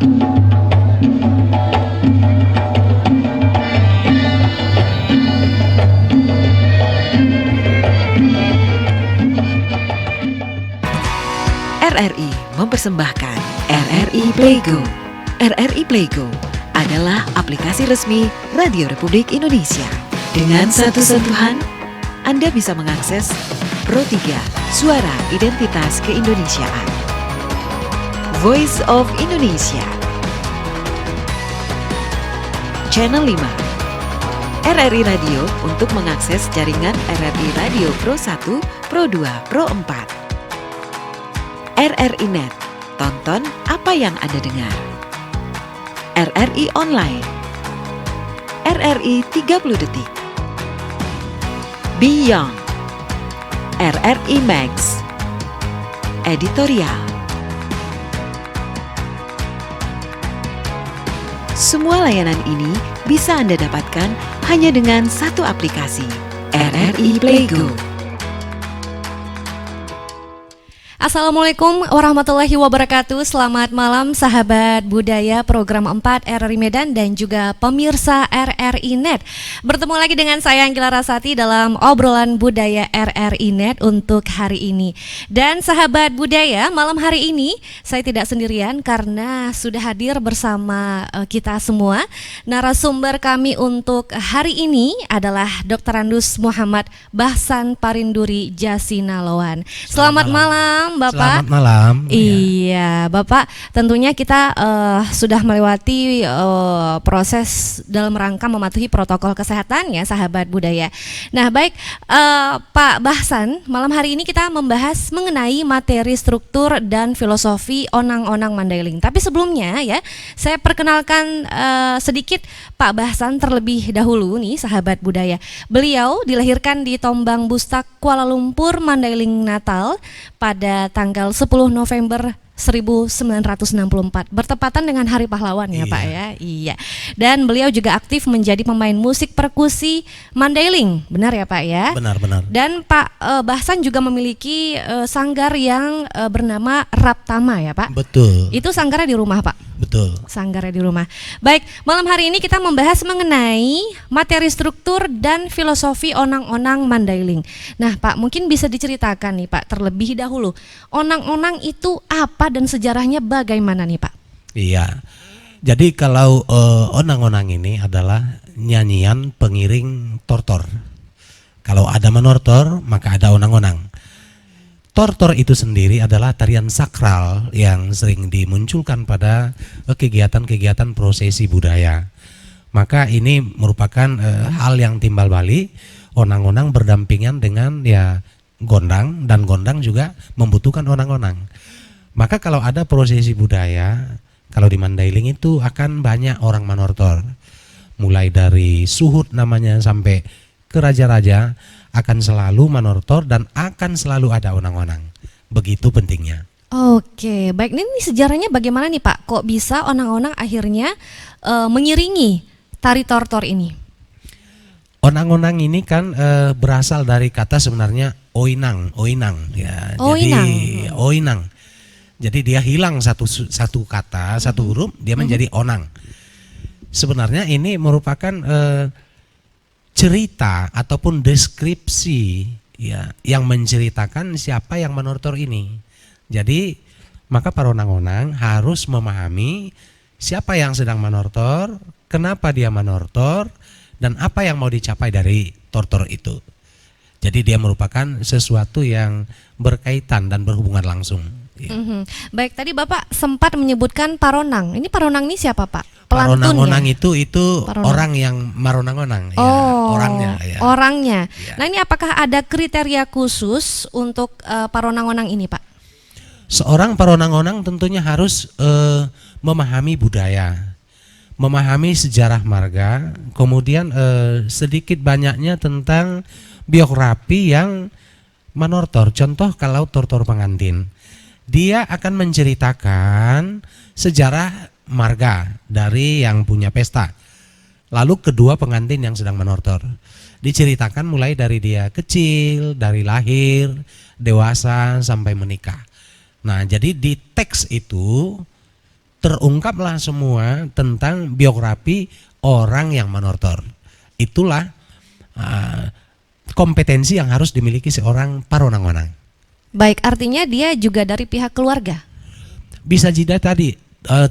RRI mempersembahkan RRI Playgo. RRI Playgo adalah aplikasi resmi Radio Republik Indonesia. Dengan satu sentuhan, Anda bisa mengakses Pro 3 Suara Identitas Keindonesiaan, Voice of Indonesia, Channel 5, RRI Radio untuk mengakses jaringan RRI Radio Pro 1, Pro 2, Pro 4. RRI Net, tonton apa yang Anda dengar. RRI Online, RRI 30 Detik, Beyond, RRI Max, Editorial. Semua layanan ini bisa Anda dapatkan hanya dengan satu aplikasi, RRI Playgo. Assalamualaikum warahmatullahi wabarakatuh. Selamat malam sahabat budaya program 4 RRI Medan dan juga pemirsa RRI Net. Bertemu lagi dengan saya Anggila Rasati dalam obrolan budaya RRI Net untuk hari ini. Dan sahabat budaya, malam hari ini saya tidak sendirian karena sudah hadir bersama kita semua. Narasumber kami untuk hari ini adalah Dr. Andus Muhammad Bahsan Parinduri Jasinaloan. Selamat malam Bapak. Selamat malam. Iya, Bapak. Tentunya kita sudah melewati proses dalam rangka mematuhi protokol kesehatan ya, sahabat budaya. Nah, baik Pak Bahsan, malam hari ini kita membahas mengenai materi struktur dan filosofi onang-onang Mandailing. Tapi sebelumnya ya, saya perkenalkan sedikit Pak Bahsan terlebih dahulu nih, sahabat budaya. Beliau dilahirkan di Tombang Bustak, Kuala Lumpur, Mandailing, Natal pada tanggal 10 November 1964, bertepatan dengan Hari Pahlawan ya Pak ya. Iya. Dan beliau juga aktif menjadi pemain musik perkusi Mandailing, benar ya Pak ya? Benar. Dan Pak Bahsan juga memiliki sanggar yang bernama Raptama ya Pak? Betul. Itu sanggarnya di rumah Pak? Betul. Sanggarnya di rumah. Baik, malam hari ini kita membahas mengenai materi struktur dan filosofi onang-onang Mandailing. Nah Pak, mungkin bisa diceritakan nih Pak terlebih dahulu, onang-onang itu apa dan sejarahnya bagaimana nih Pak? Iya. Jadi kalau onang-onang ini adalah nyanyian pengiring tortor. Kalau ada menortor, maka ada onang-onang. Tortor itu sendiri adalah tarian sakral yang sering dimunculkan pada kegiatan-kegiatan prosesi budaya. Maka ini merupakan hal yang timbal balik, onang-onang berdampingan dengan ya gondang, dan gondang juga membutuhkan onang-onang. Maka kalau ada prosesi budaya, kalau di Mandailing itu akan banyak orang manortor. Mulai dari suhud namanya sampai ke raja-raja akan selalu manortor dan akan selalu ada onang-onang. Begitu pentingnya. Oke, baik. Ini sejarahnya bagaimana nih Pak? Kok bisa onang-onang akhirnya mengiringi tari tortor ini? Onang-onang ini kan berasal dari kata sebenarnya oinang ya. Oinang. Jadi oinang. Jadi dia hilang satu kata, satu huruf, dia menjadi onang. Sebenarnya ini merupakan cerita ataupun deskripsi ya yang menceritakan siapa yang menortor ini. Jadi maka para onang-onang harus memahami siapa yang sedang menortor, kenapa dia menortor, dan apa yang mau dicapai dari tortor itu. Jadi dia merupakan sesuatu yang berkaitan dan berhubungan langsung. Ya. Baik, tadi Bapak sempat menyebutkan paronang. Ini paronang ini siapa Pak? Paronang-onang itu paronang. Orang yang maronang-onang, ya, orangnya. Ya. Orangnya. Ya. Nah ini apakah ada kriteria khusus untuk paronang-onang ini Pak? Seorang paronang-onang tentunya harus memahami budaya, memahami sejarah marga, kemudian sedikit banyaknya tentang biografi yang menortor. Contoh kalau tortor pengantin, dia akan menceritakan sejarah marga dari yang punya pesta. Lalu kedua pengantin yang sedang menortor diceritakan mulai dari dia kecil, dari lahir, dewasa sampai menikah. Nah, jadi di teks itu terungkaplah semua tentang biografi orang yang menortor. Itulah kompetensi yang harus dimiliki seorang paronang-onang. Baik, artinya dia juga dari pihak keluarga. Bisa jeda tadi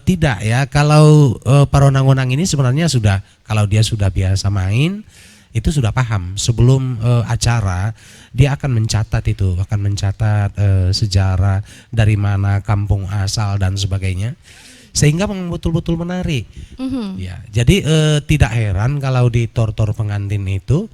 tidak ya, kalau paronang-onang ini sebenarnya sudah, kalau dia sudah biasa main itu sudah paham sebelum acara dia akan mencatat sejarah dari mana kampung asal dan sebagainya, sehingga memang betul-betul menarik. Ya, jadi tidak heran kalau di tortor pengantin itu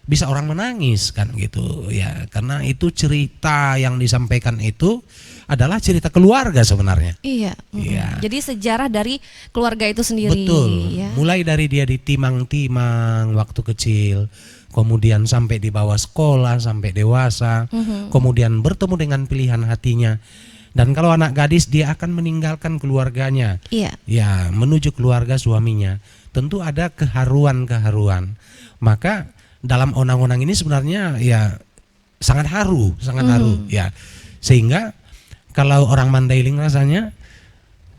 bisa orang menangis kan gitu ya, karena itu cerita yang disampaikan itu adalah cerita keluarga sebenarnya. Iya. Iya. Jadi sejarah dari keluarga itu sendiri. Betul. Ya. Mulai dari dia ditimang-timang waktu kecil, kemudian sampai di bawah sekolah, sampai dewasa, kemudian bertemu dengan pilihan hatinya. Dan kalau anak gadis dia akan meninggalkan keluarganya. Iya. Ya, menuju keluarga suaminya. Tentu ada keharuan-keharuan. Maka dalam onang-onang ini sebenarnya ya sangat haru ya. Sehingga kalau orang Mandailing rasanya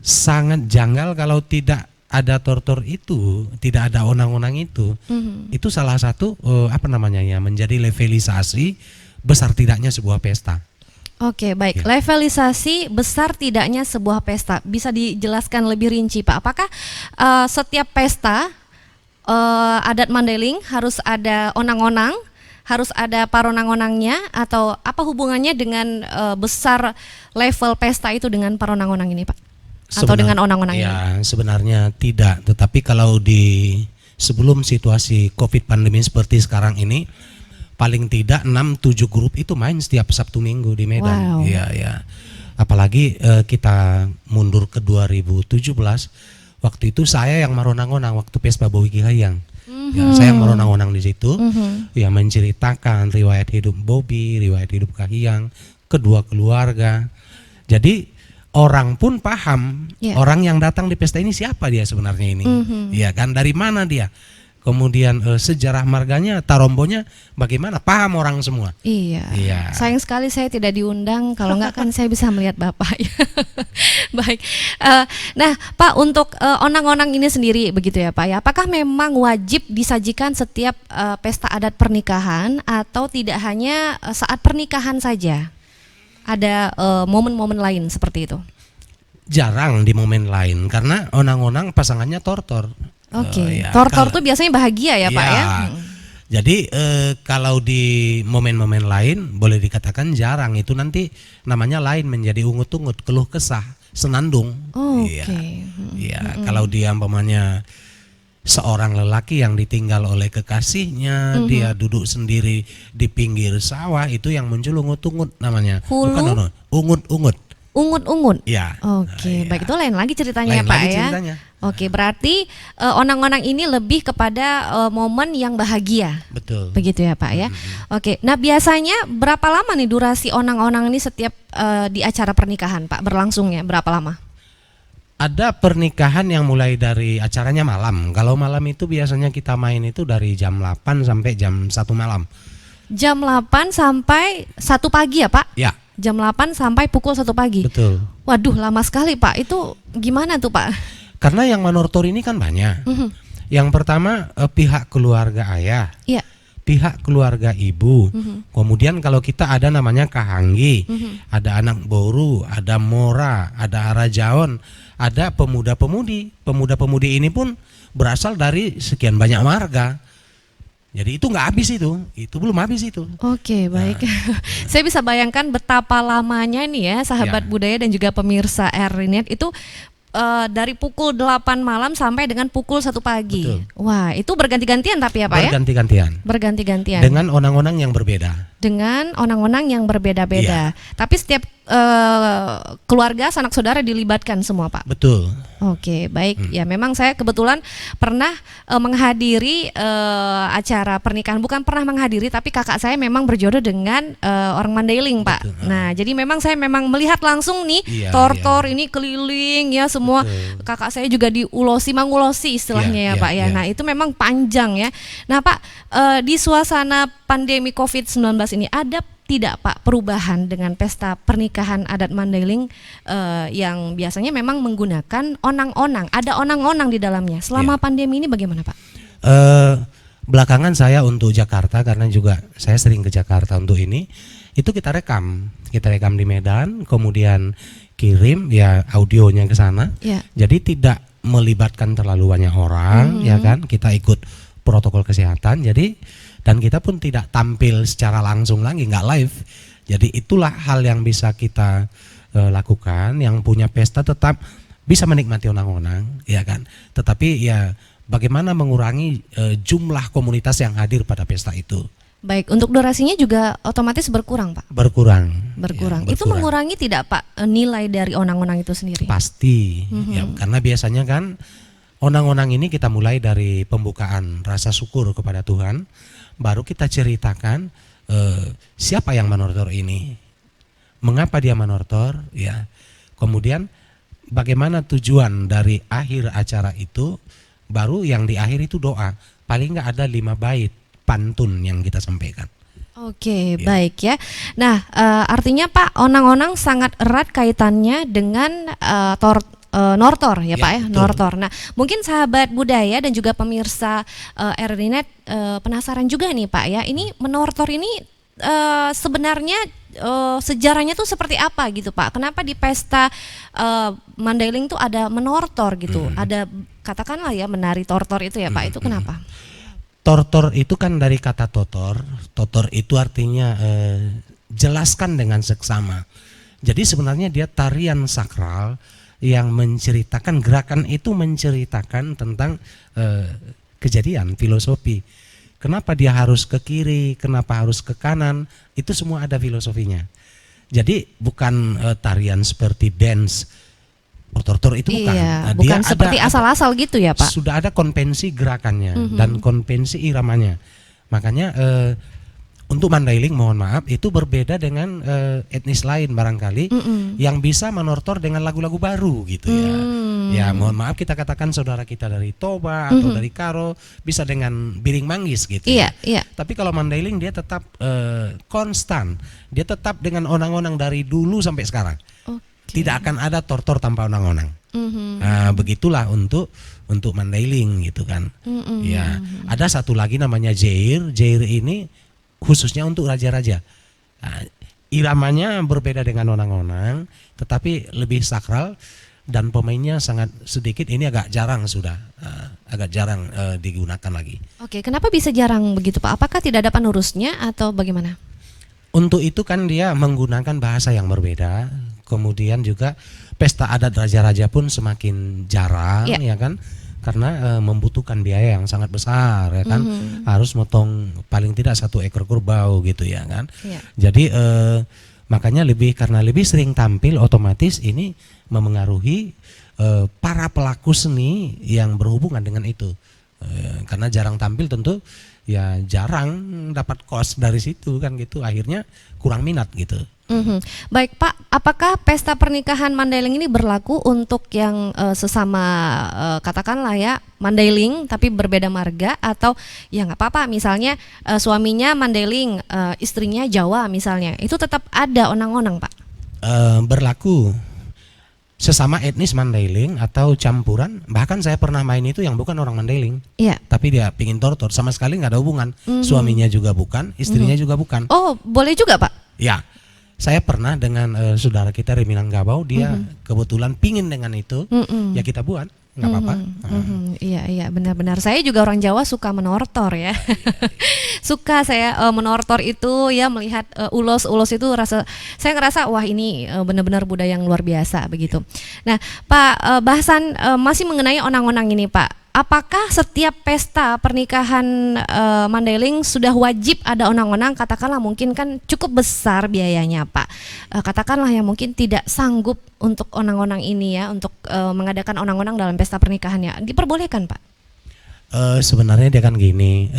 sangat janggal kalau tidak ada tortor itu, tidak ada onang-onang itu. Itu salah satu menjadi levelisasi besar tidaknya sebuah pesta. Oke, baik. Ya. Levelisasi besar tidaknya sebuah pesta. Bisa dijelaskan lebih rinci, Pak? Apakah setiap pesta adat Mandailing harus ada onang-onang, harus ada paronang-onangnya, atau apa hubungannya dengan besar level pesta itu dengan paronang-onang ini, Pak? Atau dengan onang-onang ini? Ya, sebenarnya tidak. Tetapi kalau sebelum situasi COVID pandemi seperti sekarang ini, paling tidak 6-7 grup itu main setiap Sabtu Minggu di Medan. Wow. Iya, ya. Apalagi kita mundur ke 2017. Waktu itu saya yang meronang-onang waktu Pesta Bowi Ki Hayang. Ya, saya yang meronang-onang di situ, ya menceritakan riwayat hidup Bobi, riwayat hidup Kahiyang, kedua keluarga. Jadi orang pun paham, orang yang datang di pesta ini siapa dia sebenarnya ini, ya kan, dari mana dia. Kemudian sejarah marganya, tarombonya bagaimana, paham orang semua. Iya. Iya. Sayang sekali saya tidak diundang, kalau enggak kan saya bisa melihat Bapak. Baik. Nah, Pak, untuk onang-onang ini sendiri begitu ya, Pak ya. Apakah memang wajib disajikan setiap pesta adat pernikahan atau tidak hanya saat pernikahan saja? Ada momen-momen lain seperti itu? Jarang di momen lain karena onang-onang pasangannya tortor. Oke. Tortor tuh biasanya bahagia ya, Pak ya. Jadi kalau di momen-momen lain boleh dikatakan jarang, itu nanti namanya lain, menjadi ungut-ungut, keluh kesah, senandung. Oke. Iya, kalau dia umpamanya seorang lelaki yang ditinggal oleh kekasihnya, dia duduk sendiri di pinggir sawah, itu yang muncul ungut-ungut namanya. Hulu? Bukan ungut-ungut. Ungut-ungut. Ya. Oke, baik, itu lain lagi ceritanya Lain ya, Pak lagi ya. ceritanya. Oke, berarti onang-onang ini lebih kepada momen yang bahagia. Betul. Begitu ya, Pak ya. Oke. Nah, biasanya berapa lama nih durasi onang-onang ini setiap di acara pernikahan, Pak? Berlangsungnya berapa lama? Ada pernikahan yang mulai dari acaranya malam. Kalau malam itu biasanya kita main itu dari jam 8 sampai jam 1 malam. Jam 8 sampai 1 pagi ya, Pak? Ya. Jam 8 sampai pukul 1 pagi. Betul. Waduh, lama sekali, Pak. Itu gimana tuh, Pak? Karena yang menortor ini kan banyak. Yang pertama pihak keluarga ayah, Iya. pihak keluarga ibu. Kemudian kalau kita ada namanya kahanggi, ada anak boru, ada mora, ada arajaon, ada pemuda-pemudi. Pemuda-pemudi ini pun berasal dari sekian banyak marga. Jadi itu nggak habis itu belum habis itu. Oke, baik. Saya bisa bayangkan betapa lamanya nih ya, sahabat budaya dan juga pemirsa RRI itu dari pukul 8 malam sampai dengan pukul 1 pagi. Betul. Wah, itu berganti-gantian tapi ya, Pak ya? Berganti-gantian. Berganti-gantian. Dengan onang-onang yang berbeda. Dengan onang-onang yang berbeda-beda. Tapi setiap keluarga, sanak saudara dilibatkan semua, Pak. Betul. Oke, baik. Ya, memang saya kebetulan pernah menghadiri acara pernikahan. Bukan pernah menghadiri, tapi kakak saya memang berjodoh dengan orang Mandailing, Pak. Betul. Nah, jadi memang saya memang melihat langsung nih tortor ini keliling ya semua. Betul. Kakak saya juga mangulosi istilahnya ya, Pak ya. Nah, itu memang panjang ya. Nah, Pak, di suasana pandemi COVID-19 ini ada tidak Pak perubahan dengan pesta pernikahan adat Mandailing yang biasanya memang menggunakan onang-onang, ada onang-onang di dalamnya. Selama pandemi ini bagaimana Pak? Belakangan saya untuk Jakarta, karena juga saya sering ke Jakarta untuk ini, itu kita rekam di Medan, kemudian kirim ya audionya ke sana. Ya. Jadi tidak melibatkan terlalu banyak orang, ya kan? Kita ikut protokol kesehatan, jadi dan kita pun tidak tampil secara langsung lagi, nggak live. Jadi itulah hal yang bisa kita lakukan. Yang punya pesta tetap bisa menikmati onang-onang, ya kan? Tetapi ya bagaimana mengurangi jumlah komunitas yang hadir pada pesta itu. Baik, untuk durasinya juga otomatis berkurang Pak? Berkurang. Ya, Itu mengurangi tidak Pak nilai dari onang-onang itu sendiri? Pasti, ya, karena biasanya kan onang-onang ini kita mulai dari pembukaan rasa syukur kepada Tuhan, baru kita ceritakan siapa yang menortor ini, mengapa dia menortor, ya. Kemudian bagaimana tujuan dari akhir acara itu, baru yang di akhir itu doa. Paling nggak ada 5 bait pantun yang kita sampaikan. Oke, baik ya. Nah, artinya Pak, onang-onang sangat erat kaitannya dengan nortor ya Pak ya, betul. nortor. Nah, mungkin sahabat budaya dan juga pemirsa RRI.net penasaran juga nih Pak ya, ini menortor ini sebenarnya sejarahnya tuh seperti apa gitu Pak? Kenapa di pesta Mandailing tuh ada menortor gitu? Ada katakanlah ya menari tortor itu ya Pak, itu kenapa? Tortor itu kan dari kata totor. Totor itu artinya jelaskan dengan seksama. Jadi sebenarnya dia tarian sakral yang menceritakan, gerakan itu menceritakan tentang kejadian, filosofi. Kenapa dia harus ke kiri, kenapa harus ke kanan, itu semua ada filosofinya. Jadi bukan tarian seperti dance, tortor itu bukan. Iya, Dia bukan seperti asal-asal gitu ya Pak? Sudah ada konvensi gerakannya dan konvensi iramanya. Makanya untuk Mandailing mohon maaf itu berbeda dengan etnis lain barangkali yang bisa menortor dengan lagu-lagu baru gitu ya. Ya mohon maaf kita katakan saudara kita dari Toba atau dari Karo bisa dengan biring manggis gitu. Iya, iya. Tapi kalau Mandailing dia tetap konstan. Dia tetap dengan onang-onang dari dulu sampai sekarang. Tidak akan ada tortor tanpa onang-onang. Nah, begitulah untuk Mandailing gitu kan. Ya, ada satu lagi namanya Jair. Jair ini khususnya untuk raja-raja. Nah, iramanya berbeda dengan onang-onang, tetapi lebih sakral dan pemainnya sangat sedikit. Ini agak jarang sudah, agak jarang digunakan lagi. Oke, kenapa bisa jarang begitu Pak? Apakah tidak ada penerusnya atau bagaimana? Untuk itu kan dia menggunakan bahasa yang berbeda. Kemudian juga pesta adat raja-raja pun semakin jarang, ya kan? Karena membutuhkan biaya yang sangat besar, ya kan? Harus motong paling tidak 1 ekor kerbau gitu ya kan? Jadi makanya karena lebih sering tampil, otomatis ini memengaruhi para pelaku seni yang berhubungan dengan itu. Karena jarang tampil tentu ya jarang dapat kos dari situ kan gitu, akhirnya kurang minat gitu. Baik Pak, apakah pesta pernikahan Mandailing ini berlaku untuk yang sesama katakanlah ya Mandailing tapi berbeda marga, atau ya nggak apa-apa misalnya suaminya Mandailing, istrinya Jawa misalnya, itu tetap ada onang-onang Pak? Berlaku sesama etnis Mandailing atau campuran. Bahkan saya pernah main itu yang bukan orang Mandailing, tapi dia pingin tortor, sama sekali nggak ada hubungan. Suaminya juga bukan, istrinya juga bukan. Oh boleh juga Pak? Ya, saya pernah dengan saudara kita dari Minangkabau, dia kebetulan pingin dengan itu, ya kita buat, nggak apa-apa. Iya benar-benar. Saya juga orang Jawa suka menortor ya. Suka saya menortor itu ya, melihat ulos-ulos itu saya ngerasa wah ini benar-benar budaya yang luar biasa begitu. Nah Pak, bahasan masih mengenai onang-onang ini Pak. Apakah setiap pesta pernikahan Mandailing sudah wajib ada onang-onang? Katakanlah mungkin kan cukup besar biayanya Pak. Katakanlah yang mungkin tidak sanggup untuk onang-onang ini ya, untuk mengadakan onang-onang dalam pesta pernikahannya, diperbolehkan Pak? Sebenarnya dia kan gini,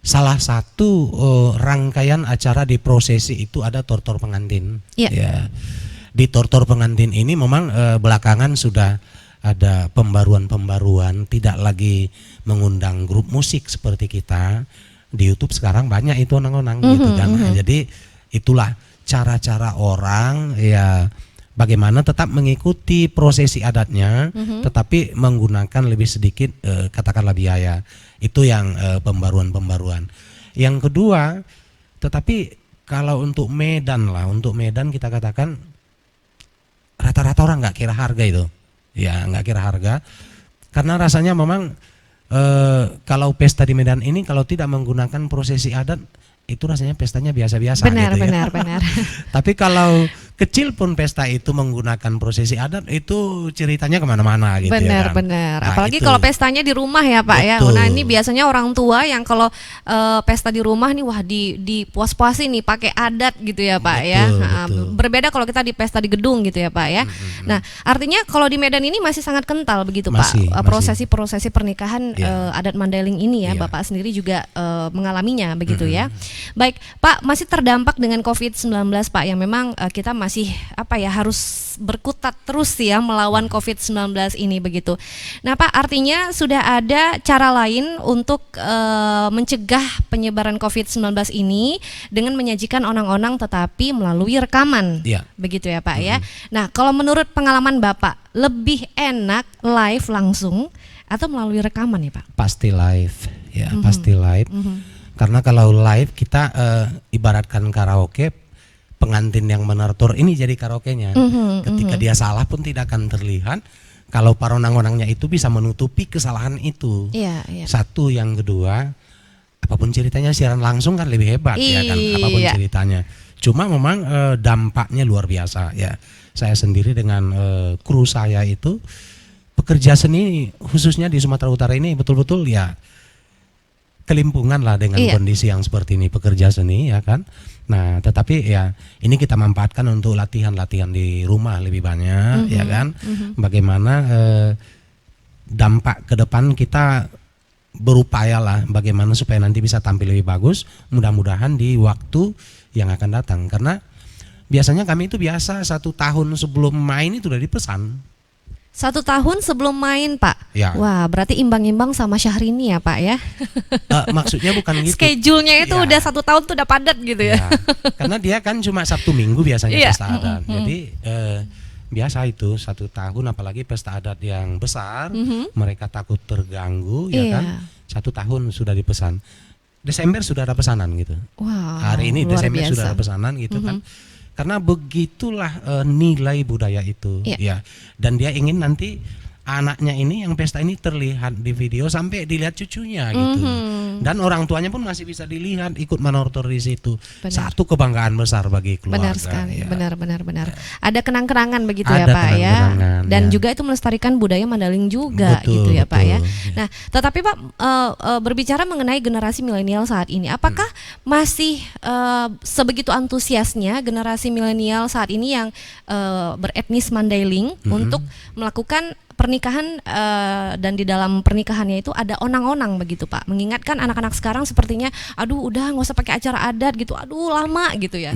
salah satu rangkaian acara di prosesi itu ada tortor pengantin. Ya. Di tortor pengantin ini memang belakangan sudah ada pembaruan-pembaruan, tidak lagi mengundang grup musik seperti kita. Di YouTube sekarang banyak itu onang-onang gitu kan. Jadi Itulah cara-cara orang ya bagaimana tetap mengikuti prosesi adatnya, tetapi menggunakan lebih sedikit katakanlah biaya. Itu yang pembaruan-pembaruan. Yang kedua, tetapi kalau untuk Medan kita katakan rata-rata orang nggak kira harga itu, ya nggak kira harga, karena rasanya memang kalau pesta di Medan ini kalau tidak menggunakan prosesi adat itu rasanya pestanya biasa-biasa Benar, gitu ya. benar. Tapi kalau kecil pun pesta itu menggunakan prosesi adat itu ceritanya kemana-mana gitu ya kan. Benar. Nah, Apalagi itu. kalau pestanya di rumah ya Pak ya. Betul. Nah ini biasanya orang tua yang kalau pesta di rumah nih wah di puas-puasin nih pakai adat gitu ya Pak ya. Betul, Nah, betul. berbeda kalau kita di pesta di gedung gitu ya Pak ya. Nah artinya kalau di Medan ini masih sangat kental begitu Masih, Pak. masih. Prosesi-prosesi pernikahan Iya. adat Mandailing ini ya. Iya. Bapak sendiri juga mengalaminya begitu ya. Baik Pak, masih terdampak dengan COVID-19 Pak yang memang kita masih harus berkutat terus ya melawan COVID-19 ini begitu. Nah Pak, artinya sudah ada cara lain untuk mencegah penyebaran COVID-19 ini dengan menyajikan onang-onang tetapi melalui rekaman. Iya. Begitu ya Pak ya. Nah, kalau menurut pengalaman Bapak, lebih enak live langsung atau melalui rekaman ya Pak? Pasti live ya, pasti live. Karena kalau live kita ibaratkan karaoke, pengantin yang menertur ini jadi karaoke-nya. Ketika dia salah pun tidak akan terlihat. Kalau para onang-onangnya itu bisa menutupi kesalahan itu. Iya. Satu, yang kedua, apapun ceritanya siaran langsung kan lebih hebat ya kan, apapun Iya. ceritanya. Cuma memang dampaknya luar biasa ya. Saya sendiri dengan kru saya itu pekerja seni khususnya di Sumatera Utara ini betul-betul ya kelimpungan lah dengan Iya. kondisi yang seperti ini, pekerja seni ya kan. Nah, tetapi ya ini kita manfaatkan untuk latihan-latihan di rumah lebih banyak ya kan. Bagaimana dampak ke depan kita berupaya lah bagaimana supaya nanti bisa tampil lebih bagus, mudah-mudahan di waktu yang akan datang. Karena biasanya kami itu biasa 1 tahun sebelum main itu udah dipesan. 1 tahun sebelum main Pak. Ya. Wah, berarti imbang-imbang sama Syahrini ya Pak ya. Maksudnya bukan gitu. Schedule-nya itu Ya. udah 1 tahun tuh udah padat gitu ya. Ya, karena dia kan cuma Sabtu Minggu biasanya Iya. pesta adat. Jadi biasa itu 1 tahun, apalagi pesta adat yang besar, mereka takut terganggu ya Iya. kan. 1 tahun sudah dipesan. Desember sudah ada pesanan gitu. Wow, Hari ini luar Desember biasa. sudah ada pesanan gitu kan. Karena begitulah nilai budaya itu Iya. ya. Dan dia ingin nanti anaknya ini yang pesta ini terlihat di video sampai dilihat cucunya gitu. Dan orang tuanya pun masih bisa dilihat ikut menortor di situ. Benar. Satu kebanggaan besar bagi keluarga. Benar sekali, ya. benar. Ada kenang-kenangan begitu ya Ada Pak ya. kenang-kenangan, Dan ya. juga itu melestarikan budaya Mandailing juga Betul, gitu ya Pak ya. betul. Nah, tetapi Pak berbicara mengenai generasi milenial saat ini, apakah masih sebegitu antusiasnya generasi milenial saat ini yang beretnis Mandailing untuk melakukan pernikahan dan di dalam pernikahannya itu ada onang-onang begitu Pak, mengingatkan anak-anak sekarang sepertinya aduh udah nggak usah pakai acara adat gitu, aduh lama gitu ya.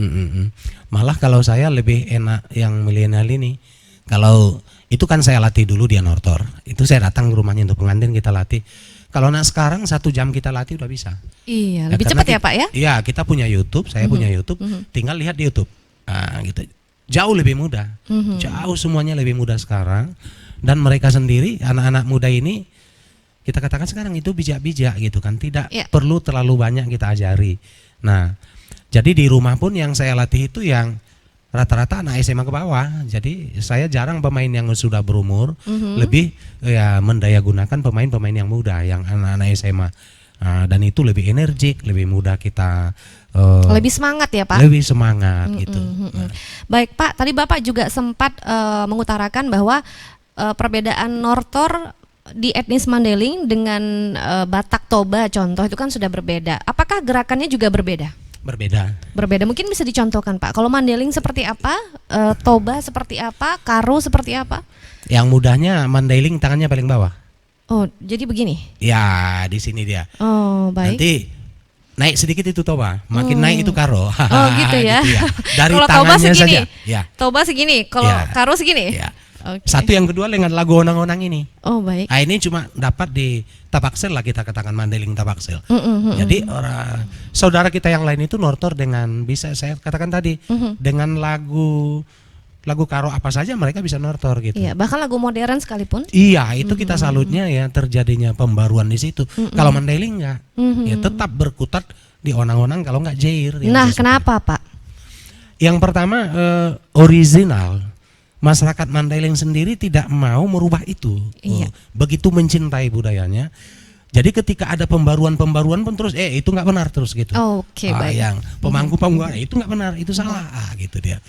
Malah kalau saya lebih enak yang milenial ini. Kalau itu kan saya latih dulu dia nortor. Itu saya datang ke rumahnya untuk pengantin kita latih. Kalau anak sekarang 1 jam kita latih udah bisa. Iya, Ya, lebih karena cepat ya Pak ya. Iya, kita punya YouTube, saya punya YouTube, tinggal lihat di YouTube. Nah, gitu. Jauh lebih mudah. Jauh semuanya lebih mudah sekarang. Dan mereka sendiri, anak-anak muda ini, kita katakan sekarang itu bijak-bijak gitu kan, tidak Iya. perlu terlalu banyak kita ajari. Nah, jadi di rumah pun yang saya latih itu yang rata-rata anak SMA ke bawah. Jadi saya jarang pemain yang sudah berumur, lebih ya mendaya gunakan pemain-pemain yang muda, yang anak-anak SMA. Nah, dan itu lebih energik, lebih mudah kita Lebih semangat ya Pak. lebih semangat gitu. Nah, Baik Pak, tadi Bapak juga sempat mengutarakan bahwa perbedaan nortor di etnis Mandailing dengan Batak Toba contoh itu kan sudah berbeda. Apakah gerakannya juga berbeda? berbeda. Berbeda, mungkin bisa dicontohkan Pak. Kalau Mandailing seperti apa, Toba seperti apa, Karo seperti apa? Yang mudahnya Mandailing tangannya paling bawah. Oh, jadi begini. Ya, di sini dia. Oh, baik. Nanti naik sedikit itu Toba, makin naik itu Karo. Oh, gitu ya. Dari Kalau Toba tangannya segini. saja. Ya. Toba segini, kalau Ya. Karo segini. Ya. Oke. Satu, yang kedua dengan lagu onang-onang ini. Oh baik. Nah, ini cuma dapat di Tapaksel lah, kita katakan Mandailing Tapaksel. Jadi saudara kita yang lain itu nortor dengan, bisa saya katakan tadi, dengan lagu karo apa saja mereka bisa nortor gitu. Iya, bahkan lagu modern sekalipun. Iya, itu kita salutnya ya, terjadinya pembaruan di situ. Kalau Mandailing enggak, ya tetap berkutat di onang-onang kalau enggak jair. Nah, kenapa Pak? Yang pertama, original. Masyarakat Mandailing sendiri tidak mau merubah itu. Iya. Begitu mencintai budayanya. Jadi ketika ada pembaruan pun terus itu nggak benar terus gitu. Oke, baik. Yang pemangku itu nggak benar, itu salah. Gitu dia.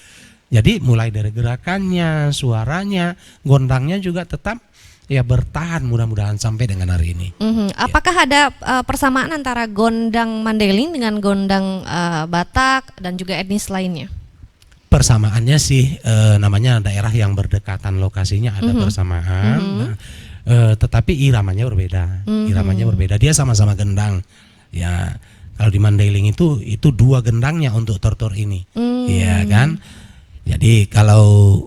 Jadi mulai dari gerakannya, suaranya, gondangnya juga tetap ya bertahan, mudah-mudahan sampai dengan hari ini. Apakah ada persamaan antara gondang Mandailing dengan gondang Batak dan juga etnis lainnya? Persamaannya sih namanya daerah yang berdekatan lokasinya ada persamaan. Nah, tetapi iramanya berbeda. Iramanya berbeda. Dia sama-sama gendang. Ya, kalau di Mandailing itu dua gendangnya untuk tortor ini. Iya kan? Jadi kalau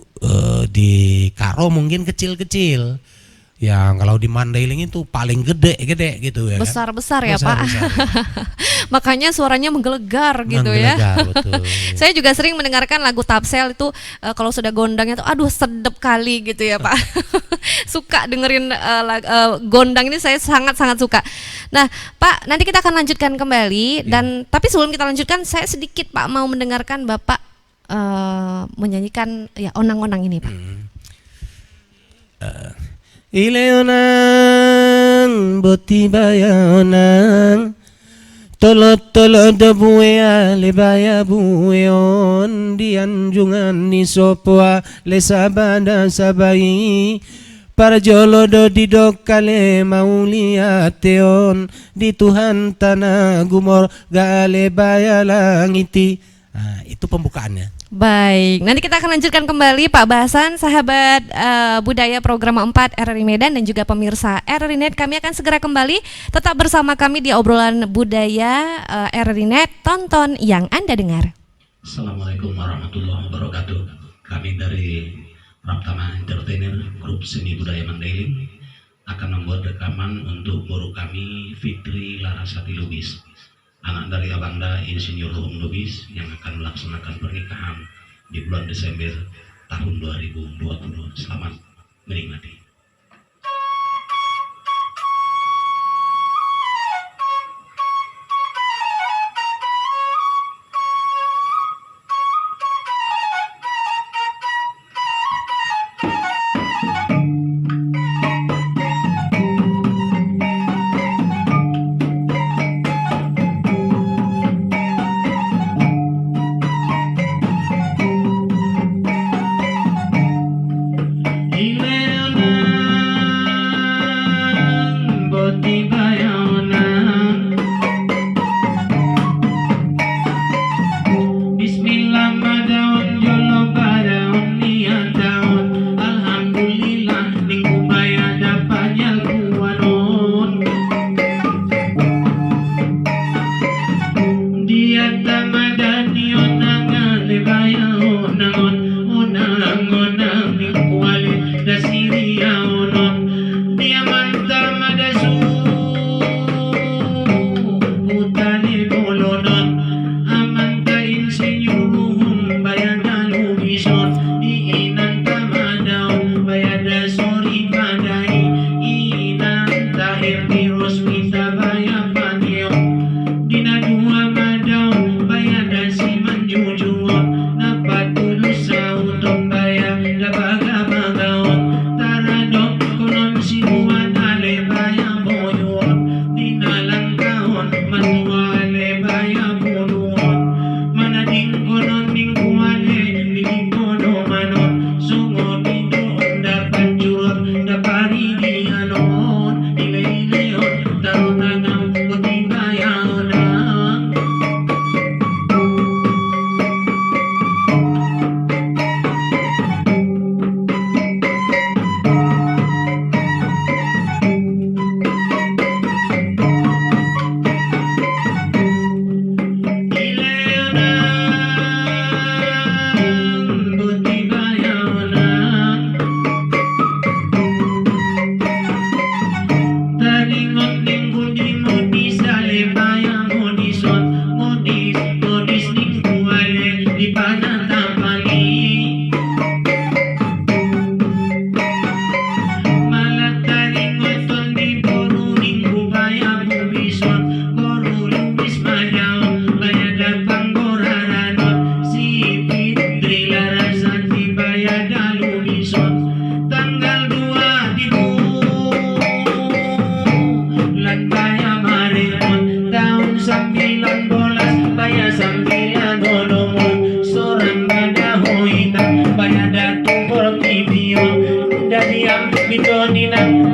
di Karo mungkin kecil-kecil. Ya kalau di Mandailing itu paling gede gitu ya. Besar-besar ya Besar, Pak. besar. Makanya suaranya menggelegar gitu ya. Betul. Saya juga sering mendengarkan lagu Tapsel itu kalau sudah gondangnya tuh aduh sedep kali gitu ya Pak. Suka dengerin gondang ini, saya sangat-sangat suka. Nah Pak, nanti kita akan lanjutkan kembali dan tapi sebelum kita lanjutkan saya sedikit Pak mau mendengarkan Bapak menyanyikan ya onang-onang ini Pak. Ileonang botibayaonang tolot debuya lebaya bueon di anjungan ni sopwa le sabada sabai parjolodo di dokale mauliateon di Tuhan tanah gumor gale baya langiti. Nah, itu pembukaannya. Baik, nanti kita akan lanjutkan kembali Pak bahasan sahabat budaya program 4 RRI Medan dan juga pemirsa RRI Net. Kami akan segera kembali, tetap bersama kami di obrolan budaya RRI Net. Tonton yang Anda dengar. Assalamualaikum warahmatullahi wabarakatuh. Kami dari Raptama Entertainer Grup Seni Budaya Mandailing akan membuat rekaman untuk guru kami Fitri Larasati Lubis, anak dari Abangda Insinyur Hum Lubis yang akan melaksanakan pernikahan di bulan Desember tahun 2020. Selamat menikmati.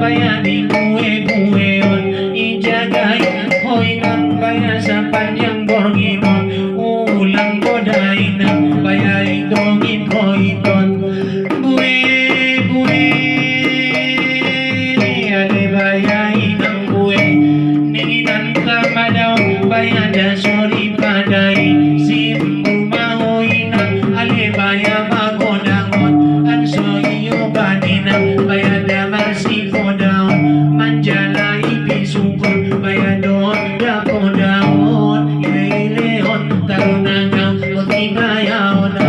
bayani kue-kueon ijagain hoinan baya sa panjang borgimon ulang kodainan baya itongin hoiton bue-bue ade baya inang bue ninginan kamadaw baya dasori padai simbu mahoinan ale baya magodangon anso iyo banina baya damar si kodaon manjala ipisukon baya doon dako daon ile-ileon tarunagaw pati bayaw na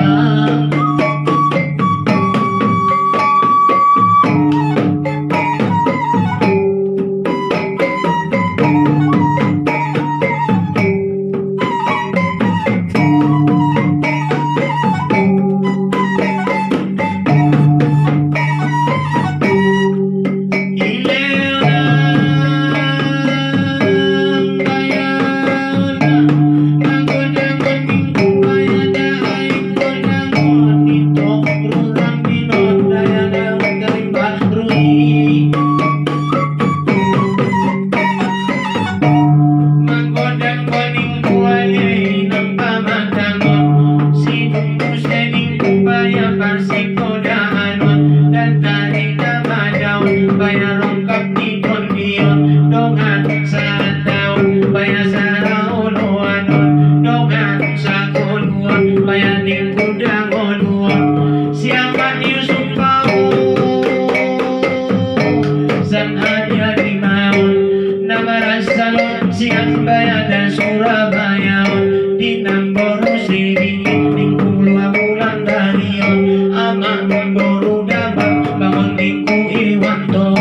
siang bayadan Surabaya di Namboru Siri minggu dua bulan darion amak Namboru dabang bangun minggu iwanto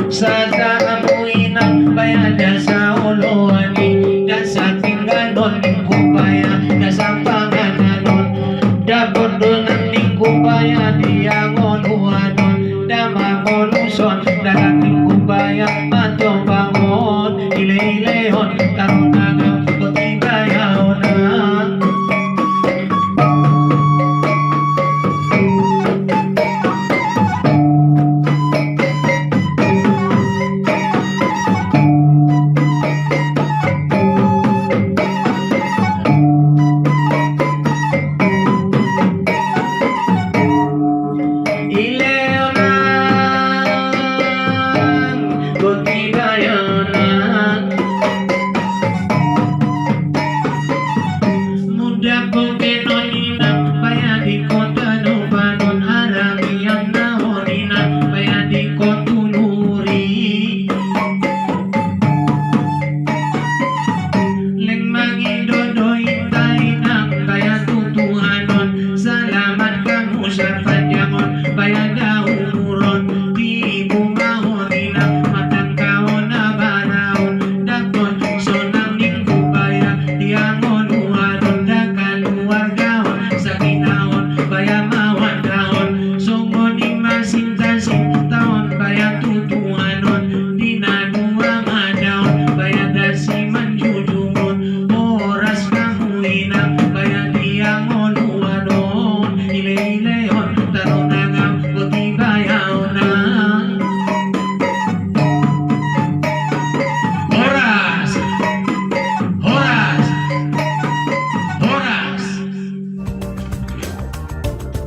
sata amu inang bayadan sa oloani dan sa tingganon minggu baya dan sa pangananon dabon donan minggu baya diangon uanon damangon uson dagang minggu baya matong bangon ile-ilehon tarunagaw pati bayaw na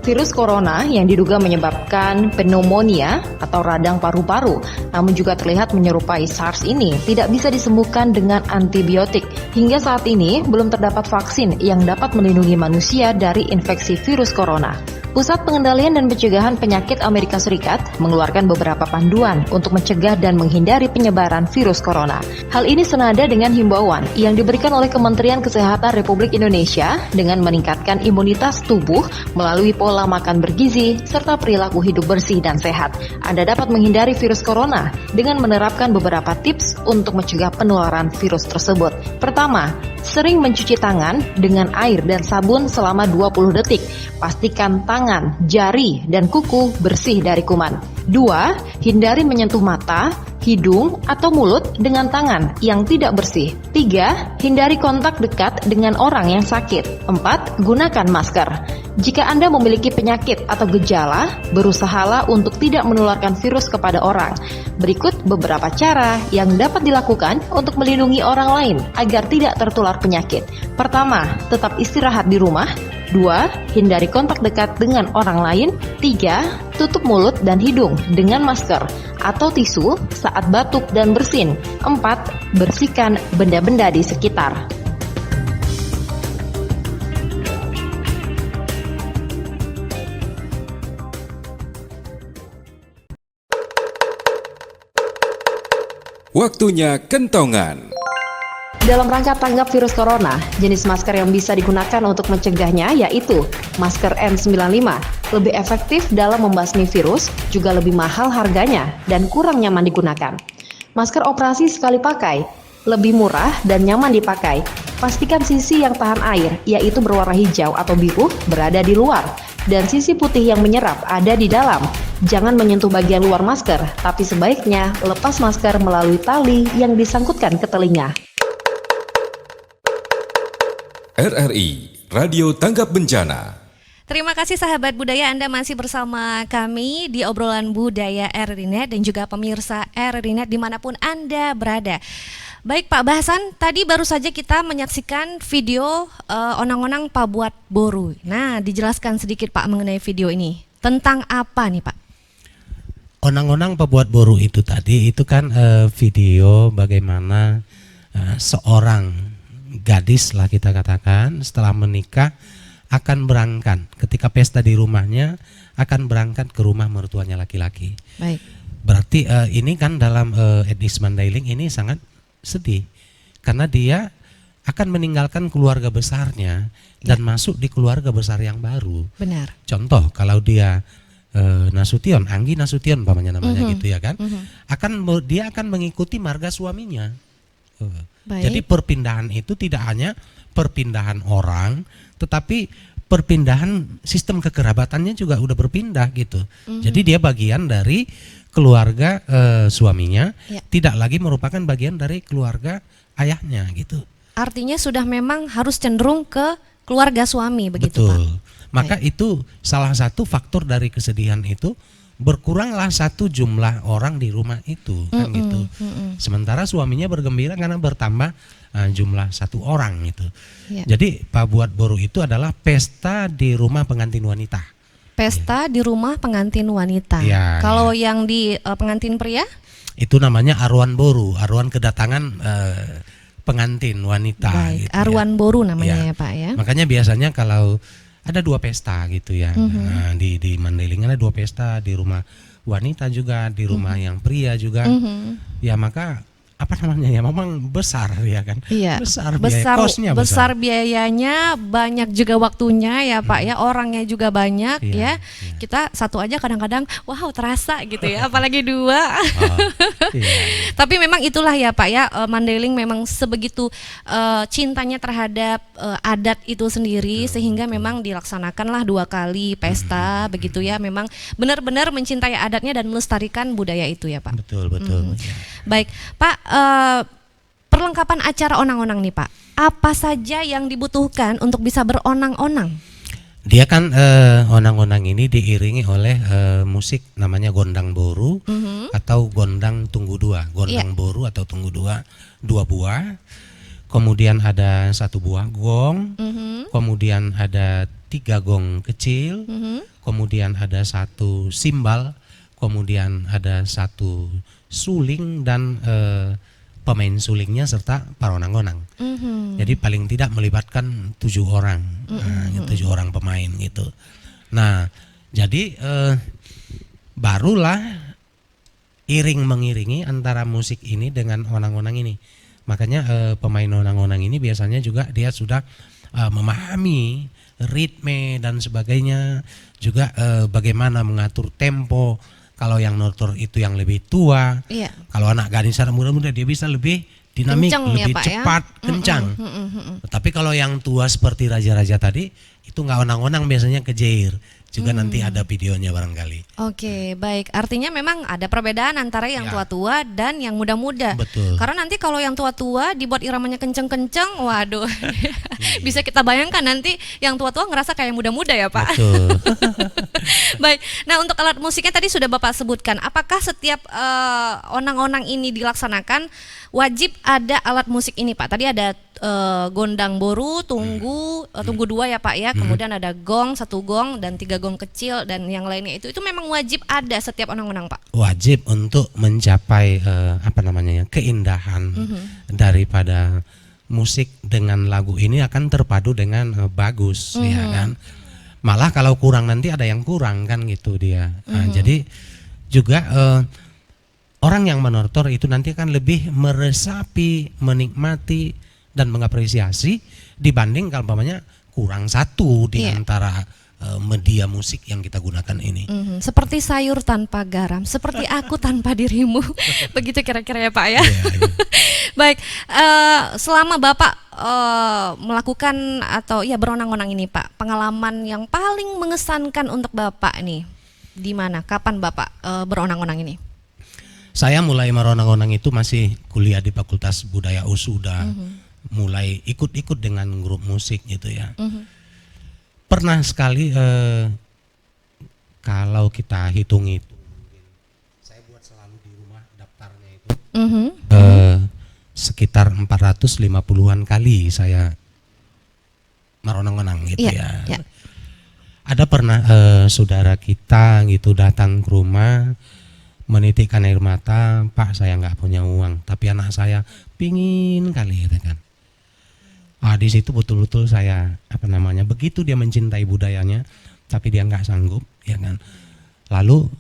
Virus corona yang diduga menyebabkan pneumonia atau radang paru-paru, namun juga terlihat menyerupai SARS ini tidak bisa disembuhkan dengan antibiotik. Hingga saat ini belum terdapat vaksin yang dapat melindungi manusia dari infeksi virus corona. Pusat Pengendalian dan Pencegahan Penyakit Amerika Serikat mengeluarkan beberapa panduan untuk mencegah dan menghindari penyebaran virus corona. Hal ini senada dengan himbauan yang diberikan oleh Kementerian Kesehatan Republik Indonesia dengan meningkatkan imunitas tubuh melalui pola makan bergizi serta perilaku hidup bersih dan sehat. Anda dapat menghindari virus corona dengan menerapkan beberapa tips untuk mencegah penularan virus tersebut. Pertama, sering mencuci tangan dengan air dan sabun selama 20 detik. Pastikan tangan, jari, dan kuku bersih dari kuman. 2. Hindari menyentuh mata, hidung, atau mulut dengan tangan yang tidak bersih. 3. Hindari kontak dekat dengan orang yang sakit. 4. Gunakan masker. Jika Anda memiliki penyakit atau gejala, berusahalah untuk tidak menularkan virus kepada orang. Berikut beberapa cara yang dapat dilakukan untuk melindungi orang lain agar tidak tertular penyakit. Pertama, tetap istirahat di rumah. 2. Hindari kontak dekat dengan orang lain. 3. Tutup mulut dan hidung dengan masker atau tisu saat batuk dan bersin. 4. Bersihkan benda-benda di sekitar. Waktunya kentongan. Dalam rangka tanggap virus corona, jenis masker yang bisa digunakan untuk mencegahnya yaitu masker N95. Lebih efektif dalam membasmi virus, juga lebih mahal harganya dan kurang nyaman digunakan. Masker operasi sekali pakai, lebih murah dan nyaman dipakai. Pastikan sisi yang tahan air, yaitu berwarna hijau atau biru, berada di luar, dan sisi putih yang menyerap ada di dalam. Jangan menyentuh bagian luar masker, tapi sebaiknya lepas masker melalui tali yang disangkutkan ke telinga. RRI Radio Tanggap Bencana. Terima kasih sahabat budaya, Anda masih bersama kami di obrolan budaya RRI.net dan juga pemirsa RRI.net dimanapun Anda berada. Baik Pak Bahasan, tadi baru saja kita menyaksikan video onang-onang Pabuat Boru. Nah, dijelaskan sedikit Pak mengenai video ini. Tentang apa nih Pak? Onang-onang Pabuat Boru itu tadi itu kan video bagaimana seorang gadis lah kita katakan setelah menikah akan berangkat ketika pesta di rumahnya akan berangkat ke rumah mertuanya laki-laki. Baik. Berarti ini kan dalam etnis Mandailing ini sangat sedih karena dia akan meninggalkan keluarga besarnya dan masuk di keluarga besar yang baru. Benar. Contoh kalau dia Nasution, Anggi Nasution namanya gitu ya kan, dia akan mengikuti marga suaminya. Jadi perpindahan itu tidak hanya perpindahan orang, tetapi perpindahan sistem kekerabatannya juga udah berpindah gitu. Jadi dia bagian dari keluarga suaminya, tidak lagi merupakan bagian dari keluarga ayahnya gitu. Artinya sudah memang harus cenderung ke keluarga suami begitu Pak. Betul. Maka itu salah satu faktor dari kesedihan itu, berkuranglah satu jumlah orang di rumah itu kan gitu. Sementara suaminya bergembira karena bertambah jumlah satu orang gitu. Jadi Pabuat Boru itu adalah pesta di rumah pengantin wanita. Pesta di rumah pengantin wanita. Kalau yang di pengantin pria? Itu namanya Aruan Boru, Aruan kedatangan pengantin wanita. Baik, gitu, Aruan Boru namanya ya Pak ya. Makanya biasanya kalau ada dua pesta gitu ya. Nah, di Mandailing ada dua pesta, di rumah wanita juga, di rumah yang pria juga. Ya maka apa namanya ya, memang besar ya kan. Iya. Besar biaya, kosnya besar. Biayanya, banyak juga waktunya ya Pak ya, orangnya juga banyak ya. Kita satu aja kadang-kadang wow terasa gitu ya, apalagi dua. Tapi memang itulah ya Pak ya, Mandailing memang sebegitu cintanya terhadap adat itu sendiri sehingga memang dilaksanakanlah 2 kali pesta begitu ya. Memang benar-benar mencintai adatnya dan melestarikan budaya itu ya Pak. Betul. Baik Pak, perlengkapan acara onang-onang nih Pak, apa saja yang dibutuhkan untuk bisa beronang-onang? Dia kan onang-onang ini diiringi oleh musik namanya gondang boru atau gondang tunggu dua. Gondang boru atau tunggu dua, 2 buah. Kemudian ada 1 buah gong. Kemudian ada 3 gong kecil. Kemudian ada 1 simbal. Kemudian ada 1 suling dan pemain sulingnya serta para onang-onang. Jadi paling tidak melibatkan 7 orang, 7 orang pemain gitu. Nah, jadi barulah iring mengiringi antara musik ini dengan onang-onang ini. Makanya pemain onang-onang ini biasanya juga dia sudah memahami ritme dan sebagainya, juga bagaimana mengatur tempo. Kalau yang notor itu yang lebih tua, kalau anak gadis anak muda-muda dia bisa lebih dinamik, kencang lebih ya, Pak, cepat, kencang. Tapi kalau yang tua seperti raja-raja tadi itu nggak onang-onang biasanya kejair. juga nanti ada videonya barangkali. Oke, baik. Artinya memang ada perbedaan antara yang Ya. tua-tua dan yang muda-muda. Betul. Karena nanti kalau yang tua-tua dibuat iramanya kenceng-kenceng, waduh. Bisa kita bayangkan nanti yang tua-tua ngerasa kayak muda-muda ya, Pak. Betul. Baik. Nah, untuk alat musiknya tadi sudah Bapak sebutkan. Apakah setiap onang-onang ini dilaksanakan wajib ada alat musik ini, Pak? Tadi ada gondang boru, tunggu 2 ya, Pak ya. Kemudian ada gong, 1 gong dan 3 gong kecil dan yang lainnya itu memang wajib ada setiap onang-onang, Pak. Wajib untuk mencapai keindahan daripada musik dengan lagu ini akan terpadu dengan bagus, ya kan. Malah kalau kurang nanti ada yang kurang kan gitu dia. Nah, jadi juga orang yang menortor itu nanti akan lebih meresapi, menikmati dan mengapresiasi dibanding kalau umpamanya kurang satu di Iya. antara media musik yang kita gunakan ini. Seperti sayur tanpa garam, seperti aku tanpa dirimu. Begitu kira-kira ya, Pak ya. Iya, iya. Baik, selama Bapak melakukan atau ya beronang-onang ini, Pak, pengalaman yang paling mengesankan untuk Bapak nih di mana? Kapan Bapak beronang-onang ini? Saya mulai meronang-onang itu masih kuliah di Fakultas Budaya USU, udah mulai ikut-ikut dengan grup musik gitu ya. Pernah sekali kalau kita hitung itu, saya buat selalu di rumah daftarnya itu sekitar 450-an kali saya meronang-onang gitu Iya, ya. iya. Ada pernah saudara kita gitu datang ke rumah menitikkan air mata, Pak saya nggak punya uang, tapi anak saya pingin kali gitu kan. Di situ betul-betul saya begitu dia mencintai budayanya, tapi dia nggak sanggup, ya kan. Lalu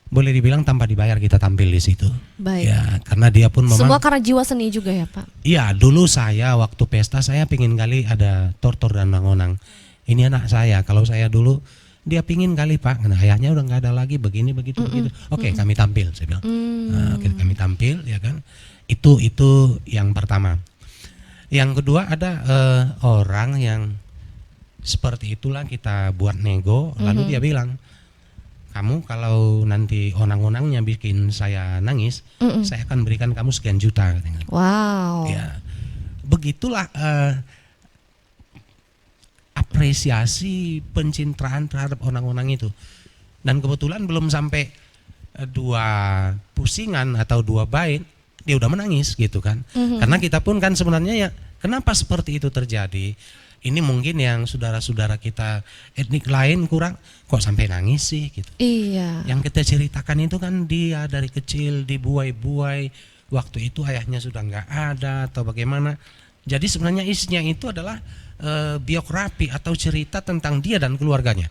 boleh dibilang tanpa dibayar kita tampil di situ. Baik. Ya, karena dia pun memang. Semua karena jiwa seni juga ya, Pak. Iya, dulu saya waktu pesta saya pingin kali ada tortor dan onang-onang. Ini anak saya, kalau saya dulu dia pingin kali Pak, nah ayahnya udah nggak ada lagi begini begitu. Oke, kami tampil, saya bilang. Nah, kami tampil, ya kan. Itu yang pertama. Yang kedua ada orang yang seperti itulah kita buat nego, lalu dia bilang, kamu kalau nanti onang-onangnya bikin saya nangis, saya akan berikan kamu sekian juta. Katanya. Wow. Ya, begitulah apresiasi pencitraan terhadap onang-onang itu. Dan kebetulan belum sampai 2 pusingan atau 2 bait dia udah menangis gitu kan. Karena kita pun kan sebenarnya ya kenapa seperti itu terjadi? Ini mungkin yang saudara-saudara kita etnik lain kurang kok sampai nangis sih gitu. Iya. Yang kita ceritakan itu kan dia dari kecil dibuai-buai, waktu itu ayahnya sudah nggak ada atau bagaimana. Jadi sebenarnya isinya itu adalah biografi atau cerita tentang dia dan keluarganya.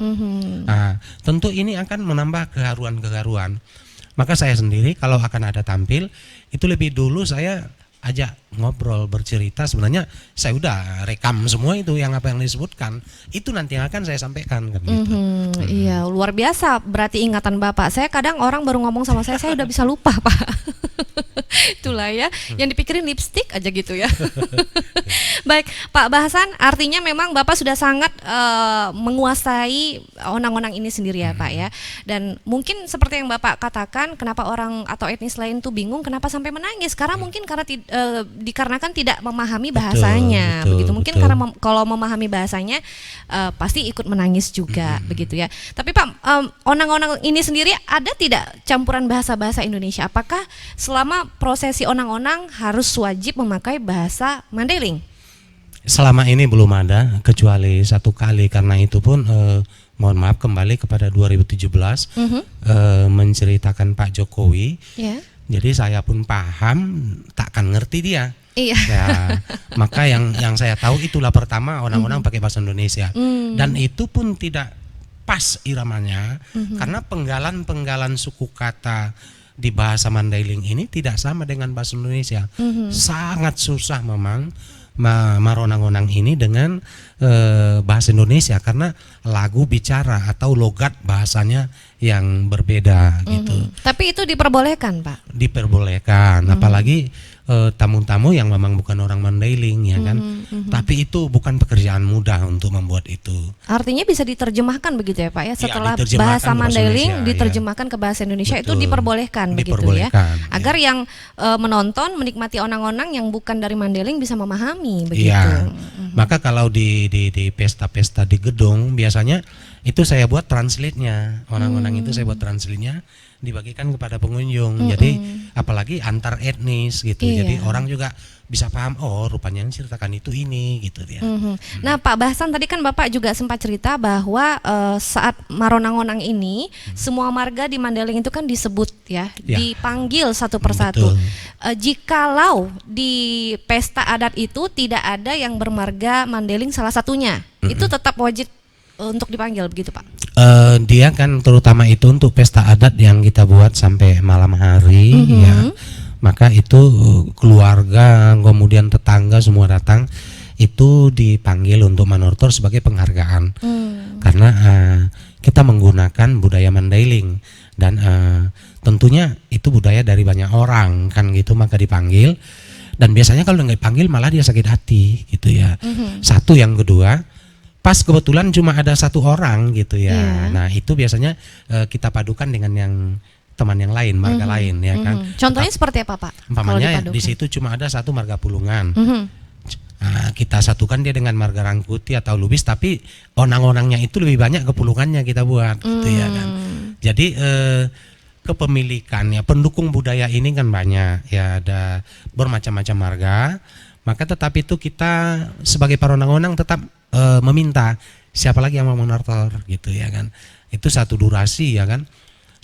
Nah, tentu ini akan menambah keharuan-keharuan. Maka saya sendiri kalau akan ada tampil itu lebih dulu saya ajak ngobrol bercerita, sebenarnya saya udah rekam semua itu yang apa yang disebutkan itu nanti yang akan saya sampaikan kan gitu. Iya, luar biasa berarti ingatan Bapak. Saya kadang orang baru ngomong sama saya udah bisa lupa, Pak. Itulah ya, yang dipikirin lipstick aja gitu ya. Baik, Pak Bahasan, artinya memang Bapak sudah sangat menguasai onang-onang ini sendiri ya, Pak ya. Dan mungkin seperti yang Bapak katakan, kenapa orang atau etnis lain tuh bingung kenapa sampai menangis? Karena mungkin karena dikarenakan tidak memahami bahasanya, begitu. Mungkin karena kalau memahami bahasanya pasti ikut menangis juga, begitu ya. Tapi Pak, onang-onang ini sendiri ada tidak campuran bahasa-bahasa Indonesia? Apakah selama prosesi onang-onang harus wajib memakai bahasa Mandailing? Selama ini belum ada, kecuali 1 kali, karena itu pun mohon maaf kembali kepada 2017 menceritakan Pak Jokowi. Ya. Jadi saya pun paham, takkan ngerti dia. Iya. Ya, maka yang saya tahu itulah pertama onang-onang pakai bahasa Indonesia. Dan itu pun tidak pas iramanya, karena penggalan-penggalan suku kata di bahasa Mandailing ini tidak sama dengan bahasa Indonesia. Sangat susah memang meronang-onang ini dengan bahasa Indonesia karena lagu bicara atau logat bahasanya yang berbeda gitu. Tapi itu diperbolehkan, Pak? Diperbolehkan, apalagi tamu-tamu yang memang bukan orang Mandailing ya kan. Tapi itu bukan pekerjaan mudah untuk membuat itu. Artinya bisa diterjemahkan begitu ya Pak ya, setelah diterjemahkan bahasa ke bahasa Mandailing Indonesia, diterjemahkan ke bahasa Indonesia. Itu Betul. diperbolehkan begitu ya. Diperbolehkan, Agar yang menonton menikmati onang-onang yang bukan dari Mandailing bisa memahami begitu. Iya. Maka kalau di pesta-pesta di gedung biasanya itu saya buat translate-nya. Onang-onang itu saya buat translate-nya, dibagikan kepada pengunjung. Jadi apalagi antar etnis gitu. Iya. Jadi orang juga bisa paham, oh rupanya yang ceritakan itu ini gitu ya. Nah Pak Bahsan, tadi kan Bapak juga sempat cerita bahwa saat Maronang-onang ini semua marga di Mandailing itu kan disebut ya, Ya. dipanggil satu persatu. Betul. Jikalau di pesta adat itu tidak ada yang bermarga Mandailing salah satunya, itu tetap wajib untuk dipanggil begitu Pak? Dia kan terutama itu untuk pesta adat yang kita buat sampai malam hari ya. Maka itu keluarga kemudian tetangga semua datang, itu dipanggil untuk manortor sebagai penghargaan. Karena kita menggunakan budaya Mandailing dan tentunya itu budaya dari banyak orang kan gitu, maka dipanggil. Dan biasanya kalau nggak dipanggil malah dia sakit hati gitu ya. Satu, yang kedua, pas kebetulan cuma ada satu orang gitu ya. Iya. Nah itu biasanya kita padukan dengan yang teman yang lain, marga lain ya kan. Contohnya seperti apa Pak? Umpamanya kalau di dipadukan? situ cuma ada satu marga Pulungan. Kita satukan dia dengan marga Rangkuti atau Lubis, tapi onang-onangnya itu lebih banyak kepulungannya kita buat gitu ya kan. Jadi kepemilikannya, pendukung budaya ini kan banyak ya, ada bermacam-macam marga. Maka tetapi itu kita sebagai para onang-onang tetap meminta siapa lagi yang mau menortor gitu ya kan. Itu satu durasi ya kan.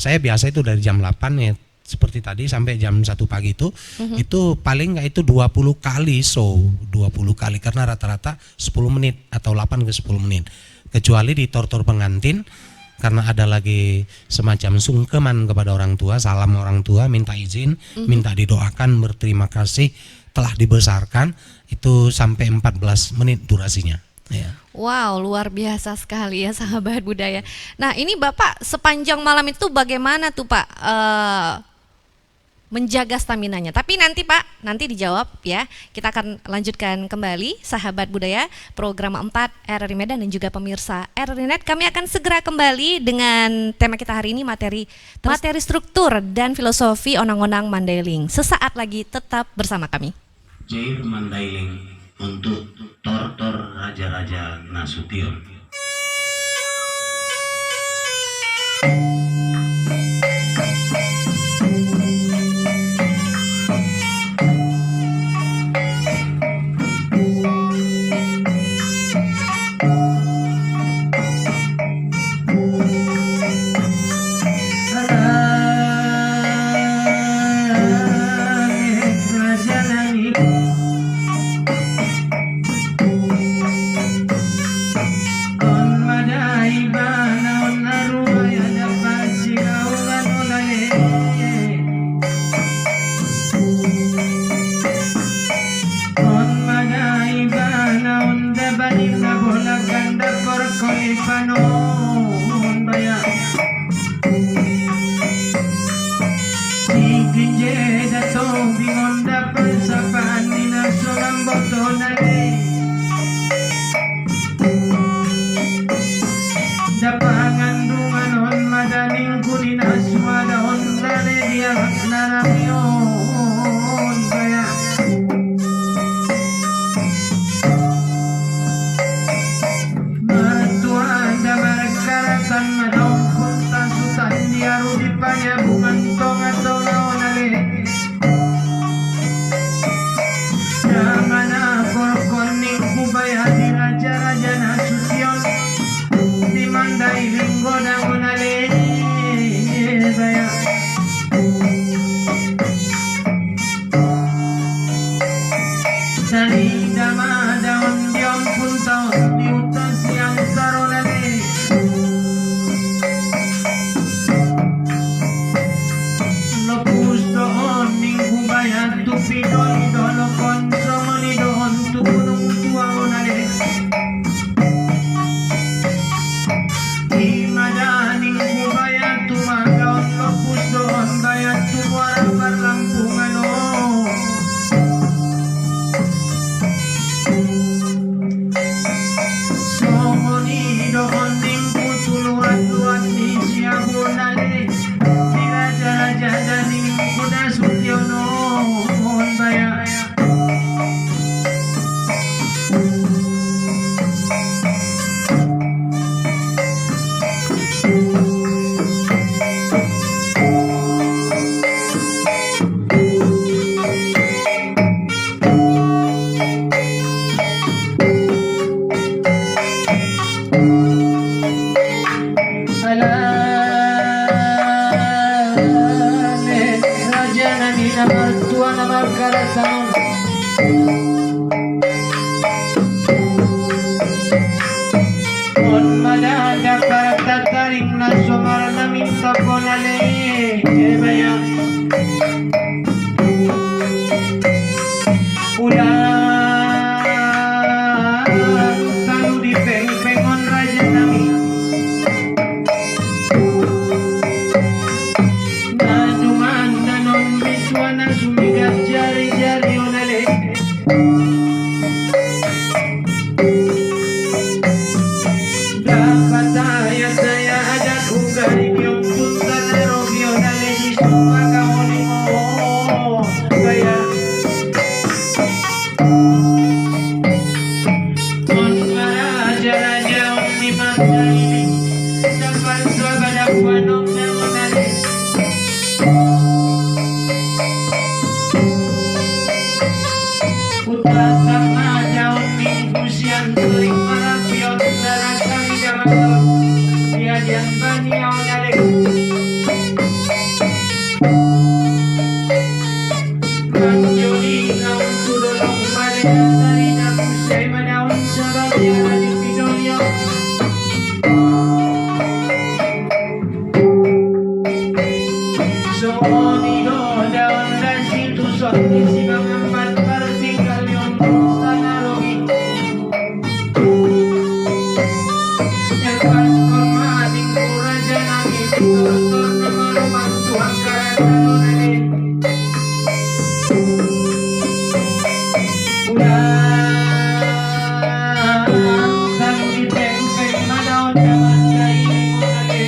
Saya biasa itu dari jam 8 ya seperti tadi sampai jam 1 pagi itu paling nggak itu 20 kali show, 20 kali karena rata-rata 10 menit atau 8 ke 10 menit. Kecuali di tortor pengantin karena ada lagi semacam sungkeman kepada orang tua, salam orang tua, minta izin, minta didoakan, berterima kasih telah dibesarkan, itu sampai 14 menit durasinya. Ya. Wow, luar biasa sekali ya sahabat budaya. Nah ini Bapak sepanjang malam itu bagaimana tuh Pak menjaga staminanya? Tapi nanti Pak, nanti dijawab ya. Kita akan lanjutkan kembali sahabat budaya program 4 RRI Medan dan juga pemirsa RRI Net. Kami akan segera kembali dengan tema kita hari ini, materi struktur dan filosofi onang-onang Mandailing. Sesaat lagi tetap bersama kami. Jair Mandailing untuk tortor raja-raja Nasution. namal karatan on madada karatataring na sumarana minta ponale ebaya udah talu di pengon raja nami naduman nanon miswana sumigat jari-jari onale dapat saya ada kugaring yung punta na rogi onale di suka kaoni mo kaya on raja-raja ni magdali dapat sabada panong na onale Utatan daun minggu siang kering marapion darah kami dalam diadian baniau nalek kanjoli ngaun turolong pada dari naku saya madaun sababnya di pidolio Sonido daun rasi tusok isi mengempat partikel yang tanah rogi Elpas kormading kuraja nami Tortor nama rumah Tuhan karatan onale Udah talu di peng-peng madaon daman kailing onale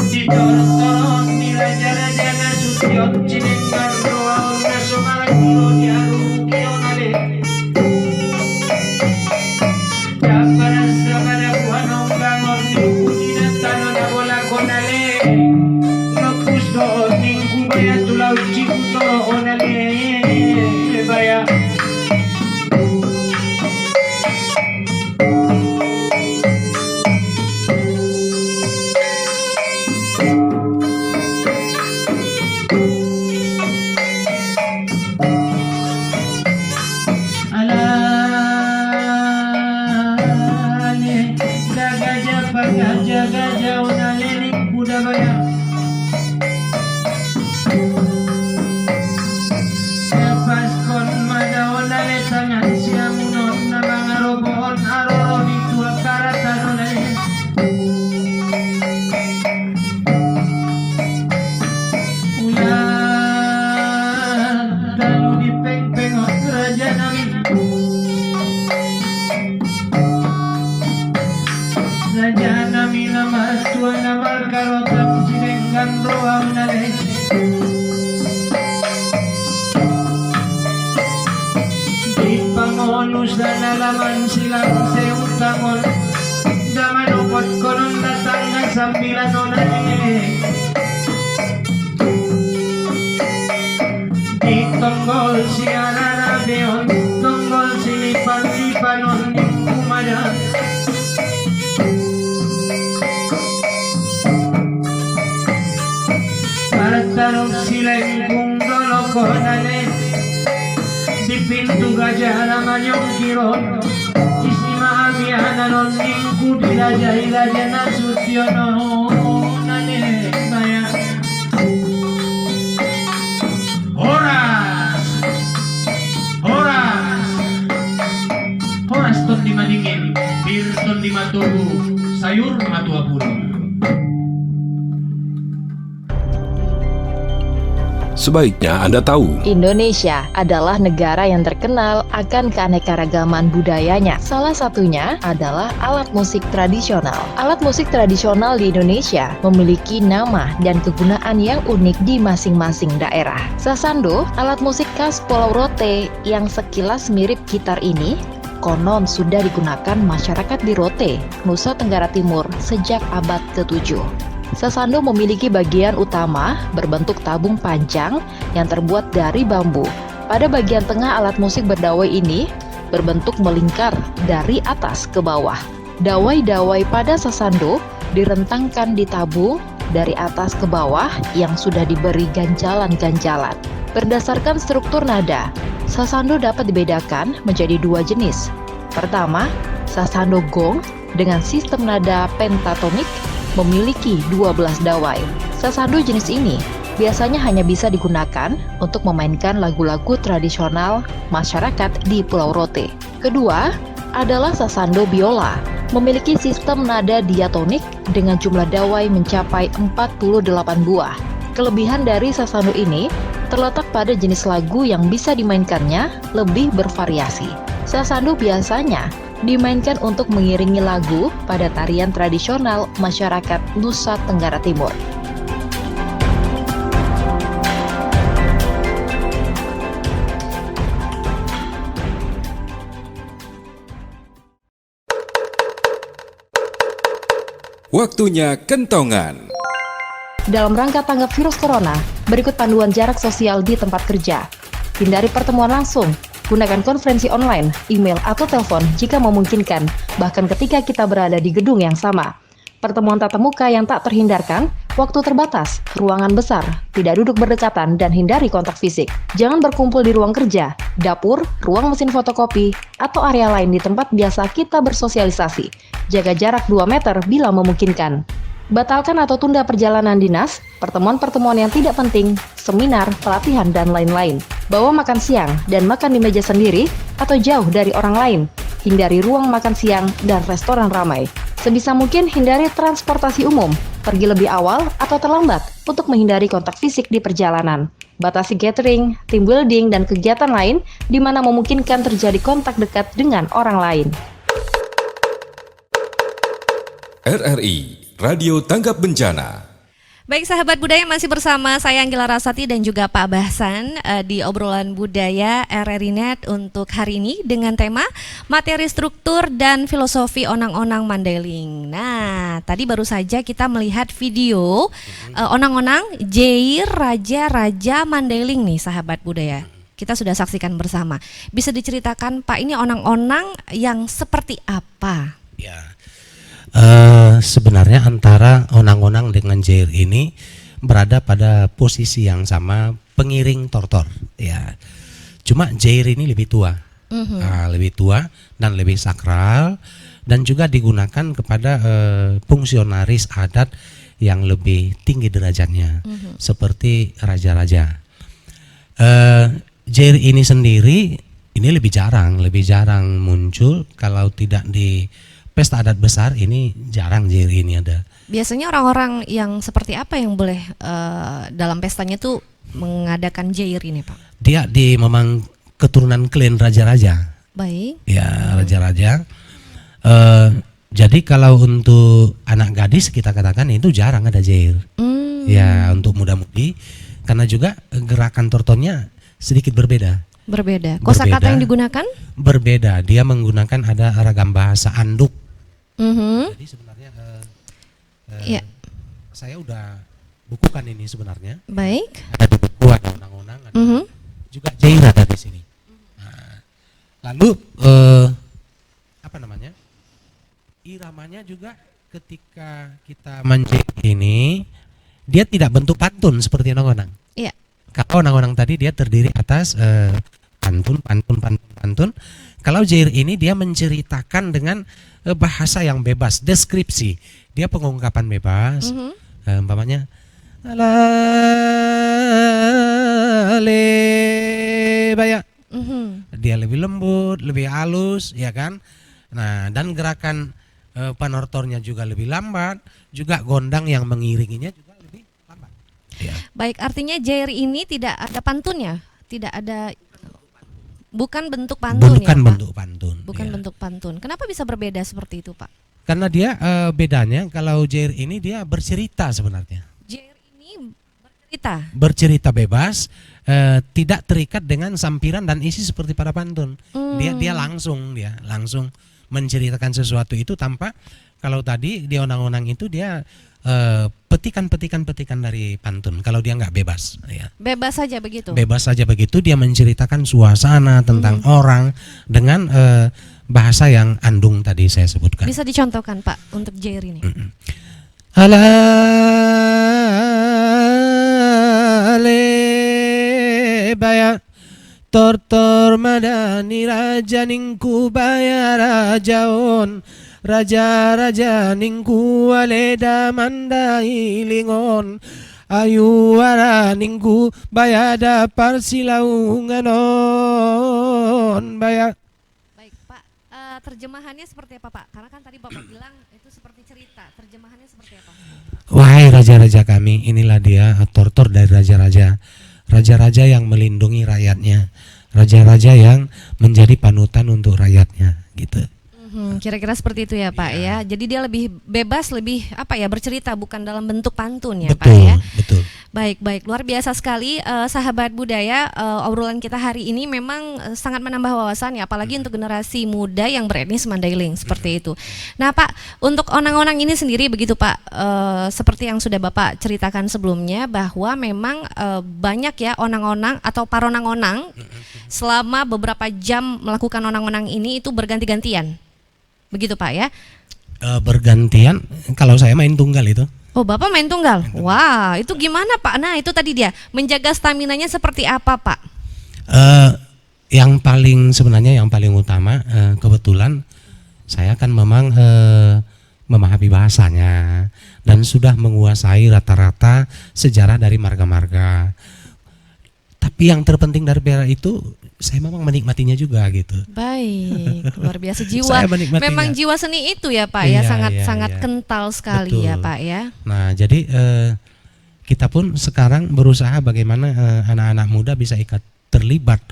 Ditorong-torong ni raja-raja na sutyot Cinenggan roaon na sumaragiro di arugi onale Daparas sa kadakuhanong bangon ni Pudi na tano na bola konale Nagpusto ning kubaya tulaw chikutoro onale Baya alale dagaja pagaja onale ning kuda baya Lepas kon madaon onale tangan siamunon na mga roboon aroro di tua karatan onale Ulan talu di peng-pengon raja nami Raja nami nama tuan nama karotam sinenggan roa onale Di pangonus dan alaman silang seutangol Daman upot konon datang na sambilan onale Di tonggol si Ararabeon Tonggol si lipan-lipanon ning kumada Partarong sila'y kung doloko onale Di pintu gajah naman yung kiron Isi maamianan ning kudi raja na sutyo no onale Baya Horas ton di madingin Bir ton di matubu Sayur matua puro Sebaiknya Anda tahu, Indonesia adalah negara yang terkenal akan keanekaragaman budayanya. Salah satunya adalah alat musik tradisional. Alat musik tradisional di Indonesia memiliki nama dan kegunaan yang unik di masing-masing daerah. Sasando, alat musik khas Pulau Rote yang sekilas mirip gitar ini, konon sudah digunakan masyarakat di Rote, Nusa Tenggara Timur sejak abad ke-7. Sasando memiliki bagian utama berbentuk tabung panjang yang terbuat dari bambu. Pada bagian tengah alat musik berdawai ini berbentuk melingkar dari atas ke bawah. Dawai-dawai pada sasando direntangkan di tabung dari atas ke bawah yang sudah diberi ganjalan-ganjalan. Berdasarkan struktur nada, sasando dapat dibedakan menjadi dua jenis. Pertama, sasando gong dengan sistem nada pentatonik memiliki 12 dawai. Sasando jenis ini biasanya hanya bisa digunakan untuk memainkan lagu-lagu tradisional masyarakat di Pulau Rote. Kedua, adalah sasando biola, memiliki sistem nada diatonik dengan jumlah dawai mencapai 48 buah. Kelebihan dari sasando ini terletak pada jenis lagu yang bisa dimainkannya lebih bervariasi. Sasando biasanya dimainkan untuk mengiringi lagu pada tarian tradisional masyarakat Nusa Tenggara Timur. Waktunya kentongan. Dalam rangka tanggap virus corona, berikut panduan jarak sosial di tempat kerja. Hindari pertemuan langsung, gunakan konferensi online, email, atau telepon jika memungkinkan, bahkan ketika kita berada di gedung yang sama. Pertemuan tatap muka yang tak terhindarkan, waktu terbatas, ruangan besar, tidak duduk berdekatan, dan hindari kontak fisik. Jangan berkumpul di ruang kerja, dapur, ruang mesin fotokopi, atau area lain di tempat biasa kita bersosialisasi. Jaga jarak 2 meter bila memungkinkan. Batalkan atau tunda perjalanan dinas, pertemuan-pertemuan yang tidak penting, seminar, pelatihan, dan lain-lain. Bawa makan siang dan makan di meja sendiri atau jauh dari orang lain. Hindari ruang makan siang dan restoran ramai. Sebisa mungkin hindari transportasi umum, pergi lebih awal atau terlambat untuk menghindari kontak fisik di perjalanan. Batasi catering, team building, dan kegiatan lain di mana memungkinkan terjadi kontak dekat dengan orang lain. RRI Radio Tanggap Bencana. Baik sahabat budaya, masih bersama saya Anggela Rasati dan juga Pak Bahsan di obrolan budaya RRI Net untuk hari ini dengan tema materi struktur dan filosofi onang-onang Mandailing. Nah, tadi baru saja kita melihat video onang-onang Jair Raja-Raja Mandailing nih sahabat budaya. Kita sudah saksikan bersama. Bisa diceritakan Pak, ini onang-onang yang seperti apa? Ya. Sebenarnya antara onang-onang dengan Jair ini berada pada posisi yang sama, pengiring tortor. Ya, cuma Jair ini lebih tua, lebih tua dan lebih sakral, dan juga digunakan kepada fungsionaris adat yang lebih tinggi derajatnya, seperti raja-raja. Jair ini sendiri ini lebih jarang muncul, kalau tidak di pesta adat besar ini jarang Jair ini ada. Biasanya orang-orang yang seperti apa yang boleh dalam pestanya tuh mengadakan Jair ini Pak? Dia memang keturunan klan raja-raja. Baik. Ya, raja-raja. Jadi kalau untuk anak gadis kita katakan itu jarang ada Jair. Ya, untuk muda-mudi, karena juga gerakan tortonnya sedikit berbeda. Kosakata yang digunakan? Berbeda. Dia menggunakan ada ragam bahasa anduk. Jadi sebenarnya saya udah bukukan ini sebenarnya. Baik. Ada di buku, ada onang-onang, ada juga Jair ada di sini. Nah, lalu apa namanya? Iramanya juga ketika kita menjair ini dia tidak bentuk pantun seperti onang-onang. Iya. Kalau onang-onang tadi dia terdiri atas pantun. Kalau Jair ini dia menceritakan dengan bahasa yang bebas, deskripsi. Dia pengungkapan bebas. Umpamanya baya. Dia lebih lembut, lebih halus, ya kan? Nah, dan gerakan panortornya juga lebih lambat, juga gondang yang mengiringinya juga lebih lambat. Ya. Baik, artinya Jair ini tidak ada pantunnya, tidak ada. Bukan bentuk pantun. Bukan bentuk pantun. Bukan ya. bentuk pantun. Kenapa bisa berbeda seperti itu, Pak? Karena dia bedanya kalau Jair ini dia bercerita sebenarnya. Jair ini bercerita. Bercerita bebas, tidak terikat dengan sampiran dan isi seperti para pantun. Dia langsung menceritakan sesuatu itu tanpa, kalau tadi di onang-onang itu dia petikan dari pantun. Kalau dia nggak bebas, ya. Bebas saja begitu. Bebas saja begitu, dia menceritakan suasana tentang orang dengan bahasa yang andung tadi saya sebutkan. Bisa dicontohkan Pak untuk Jair ini? alale baya tortor madani raja ningku baya rajaon raja ningku aleda mandai lingon ayu ara ningku baya dapar silaunganon baya. Baik Pak, terjemahannya seperti apa Pak? Karena kan tadi Bapak bilang itu seperti cerita, terjemahannya seperti apa? Wahai raja-raja kami, inilah dia tortor dari raja-raja. Raja-raja yang melindungi rakyatnya, raja-raja yang menjadi panutan untuk rakyatnya, gitu. Kira-kira seperti itu ya Pak ya. Jadi dia lebih bebas, lebih apa ya, bercerita bukan dalam bentuk pantun ya Pak ya. Betul. Baik, luar biasa sekali sahabat budaya. Obrolan kita hari ini memang sangat menambah wawasan ya, apalagi untuk generasi muda yang beretnis Mandailing seperti itu. Nah Pak, untuk onang-onang ini sendiri begitu Pak, seperti yang sudah Bapak ceritakan sebelumnya bahwa memang banyak ya onang-onang atau paronang-onang selama beberapa jam melakukan onang-onang ini itu berganti-gantian. Begitu Pak ya? Bergantian, kalau saya main tunggal itu. Oh Bapak main tunggal? Wah itu gimana Pak? Nah itu tadi dia, menjaga staminanya seperti apa Pak? Yang paling utama kebetulan saya kan memang memahami bahasanya dan sudah menguasai rata-rata sejarah dari marga-marga. Tapi yang terpenting dari Bera itu saya memang menikmatinya juga gitu. Baik, luar biasa jiwa. Saya menikmatinya. Memang jiwa seni itu ya Pak Iya, ya, sangat iya. kental sekali. Betul. Ya Pak ya. Nah jadi kita pun sekarang berusaha bagaimana anak-anak muda bisa terlibat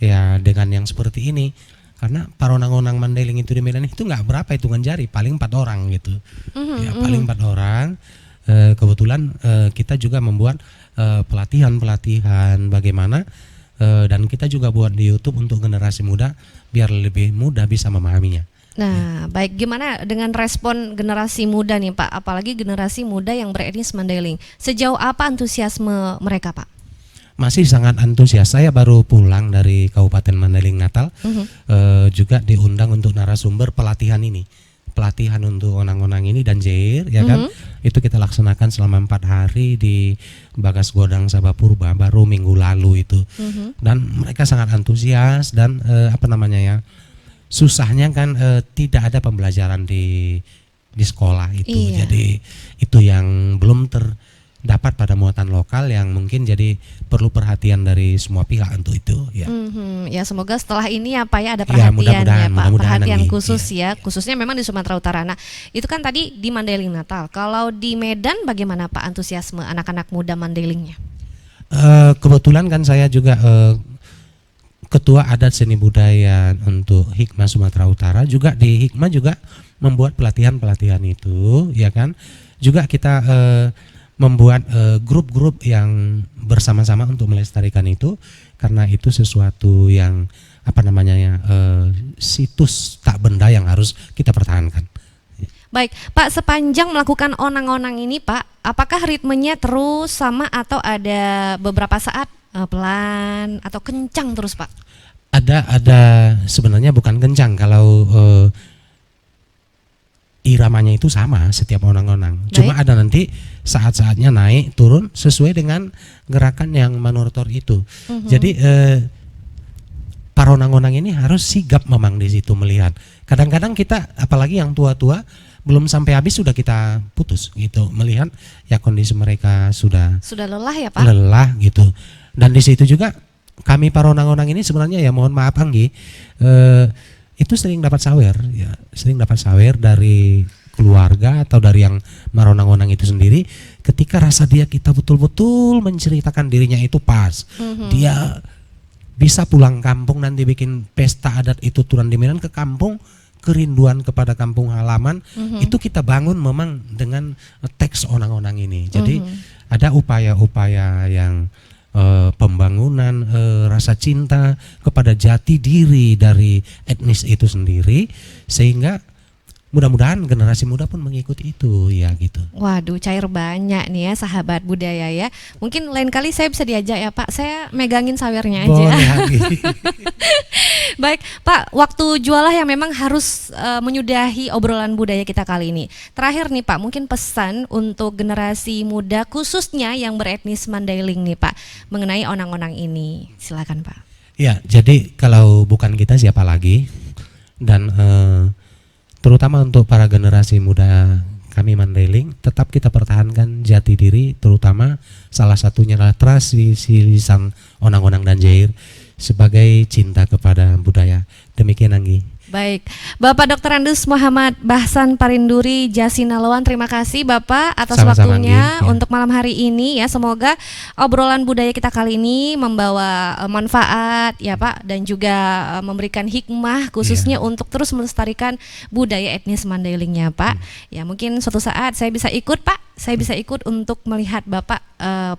ya dengan yang seperti ini. Karena paronang-onang Mandailing itu di Medan itu nggak berapa hitungan jari, paling 4 orang gitu. Ya paling 4 orang. Kebetulan kita juga membuat pelatihan bagaimana dan kita juga buat di YouTube untuk generasi muda biar lebih mudah bisa memahaminya. Nah, baik, gimana dengan respon generasi muda nih Pak, apalagi generasi muda yang beretnis Mandailing? Sejauh apa antusiasme mereka Pak? Masih sangat antusias. Saya baru pulang dari Kabupaten Mandailing Natal, juga diundang untuk narasumber pelatihan ini. Pelatihan untuk onang-onang ini dan jair ya kan, itu kita laksanakan selama 4 hari di Bagas Godang Sabah Purba baru minggu lalu itu. Dan mereka sangat antusias dan susahnya kan tidak ada pembelajaran di sekolah itu. Iya. Jadi itu yang belum terdapat pada muatan lokal yang mungkin jadi perlu perhatian dari semua pihak untuk itu ya. Ya semoga setelah ini ya Pak ya ada Ya, perhatian ya Pak, mudah-mudahan perhatian nanti, khusus ya, khususnya memang di Sumatera Utara. Nah itu kan tadi di Mandailing Natal, kalau di Medan bagaimana Pak antusiasme anak-anak muda Mandailingnya? Kebetulan kan saya juga Ketua Adat Seni Budaya untuk Hikmah Sumatera Utara, juga di Hikmah juga membuat pelatihan-pelatihan itu ya kan. Juga kita membuat grup-grup yang bersama-sama untuk melestarikan itu, karena itu sesuatu yang situs tak benda yang harus kita pertahankan. Baik Pak, sepanjang melakukan onang-onang ini Pak, apakah ritmenya terus sama atau ada beberapa saat pelan atau kencang terus Pak? Ada sebenarnya bukan kencang, kalau iramanya itu sama setiap onang-onang. Cuma ada nanti saat-saatnya naik turun sesuai dengan gerakan yang manortor itu. Jadi para onang-onang ini harus sigap memang di situ melihat. Kadang-kadang kita apalagi yang tua-tua belum sampai habis sudah kita putus gitu, melihat ya kondisi mereka sudah lelah ya Pak? Lelah gitu. Dan di situ juga kami para onang-onang ini sebenarnya ya mohon maaf Anggi, itu sering dapat sawer dari keluarga atau dari yang maronang-onang itu sendiri, ketika rasa kita betul-betul menceritakan dirinya itu pas. Dia bisa pulang kampung nanti bikin pesta adat itu turun di Medan ke kampung, kerinduan kepada kampung halaman, itu kita bangun memang dengan teks onang-onang ini. Jadi ada upaya-upaya yang pembangunan rasa cinta kepada jati diri dari etnis itu sendiri, sehingga mudah-mudahan generasi muda pun mengikuti itu ya gitu. Waduh, cair banyak nih ya sahabat budaya ya. Mungkin lain kali saya bisa diajak ya Pak, saya megangin sawernya aja. Boleh lagi. Baik Pak, waktu jualah yang memang harus menyudahi obrolan budaya kita kali ini. Terakhir nih Pak, mungkin pesan untuk generasi muda khususnya yang beretnis Mandailing nih Pak, mengenai onang-onang ini. Silakan Pak. Ya, jadi kalau bukan kita siapa lagi, dan terutama untuk para generasi muda kami Mandailing, tetap kita pertahankan jati diri, terutama salah satunya adalah tradisi lisan onang-onang dan jair sebagai cinta kepada budaya. Demikian Anggi. Baik, Bapak Dr. Andus Muhammad Bahsan Parinduri Jasinaloan, terima kasih Bapak atas Sama-sama, waktunya Anggi, ya. untuk malam hari ini ya. Semoga obrolan budaya kita kali ini membawa manfaat ya Pak, dan juga memberikan hikmah khususnya untuk terus melestarikan budaya etnis Mandailingnya Pak. Ya mungkin suatu saat saya bisa ikut Pak, saya bisa ikut untuk melihat Bapak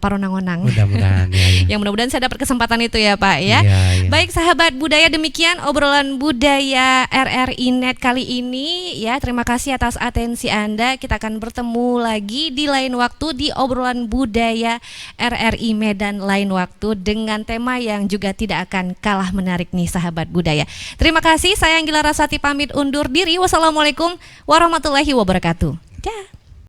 paronang-onang. Mudah-mudahan ya. Yang mudah-mudahan saya dapat kesempatan itu ya Pak ya. Iya. Baik sahabat budaya, demikian obrolan budaya RRI Net kali ini ya. Terima kasih atas atensi Anda. Kita akan bertemu lagi di lain waktu di obrolan budaya RRI Medan lain waktu dengan tema yang juga tidak akan kalah menarik nih sahabat budaya. Terima kasih, saya Anggila Rasati pamit undur diri. Wassalamualaikum warahmatullahi wabarakatuh. Dah.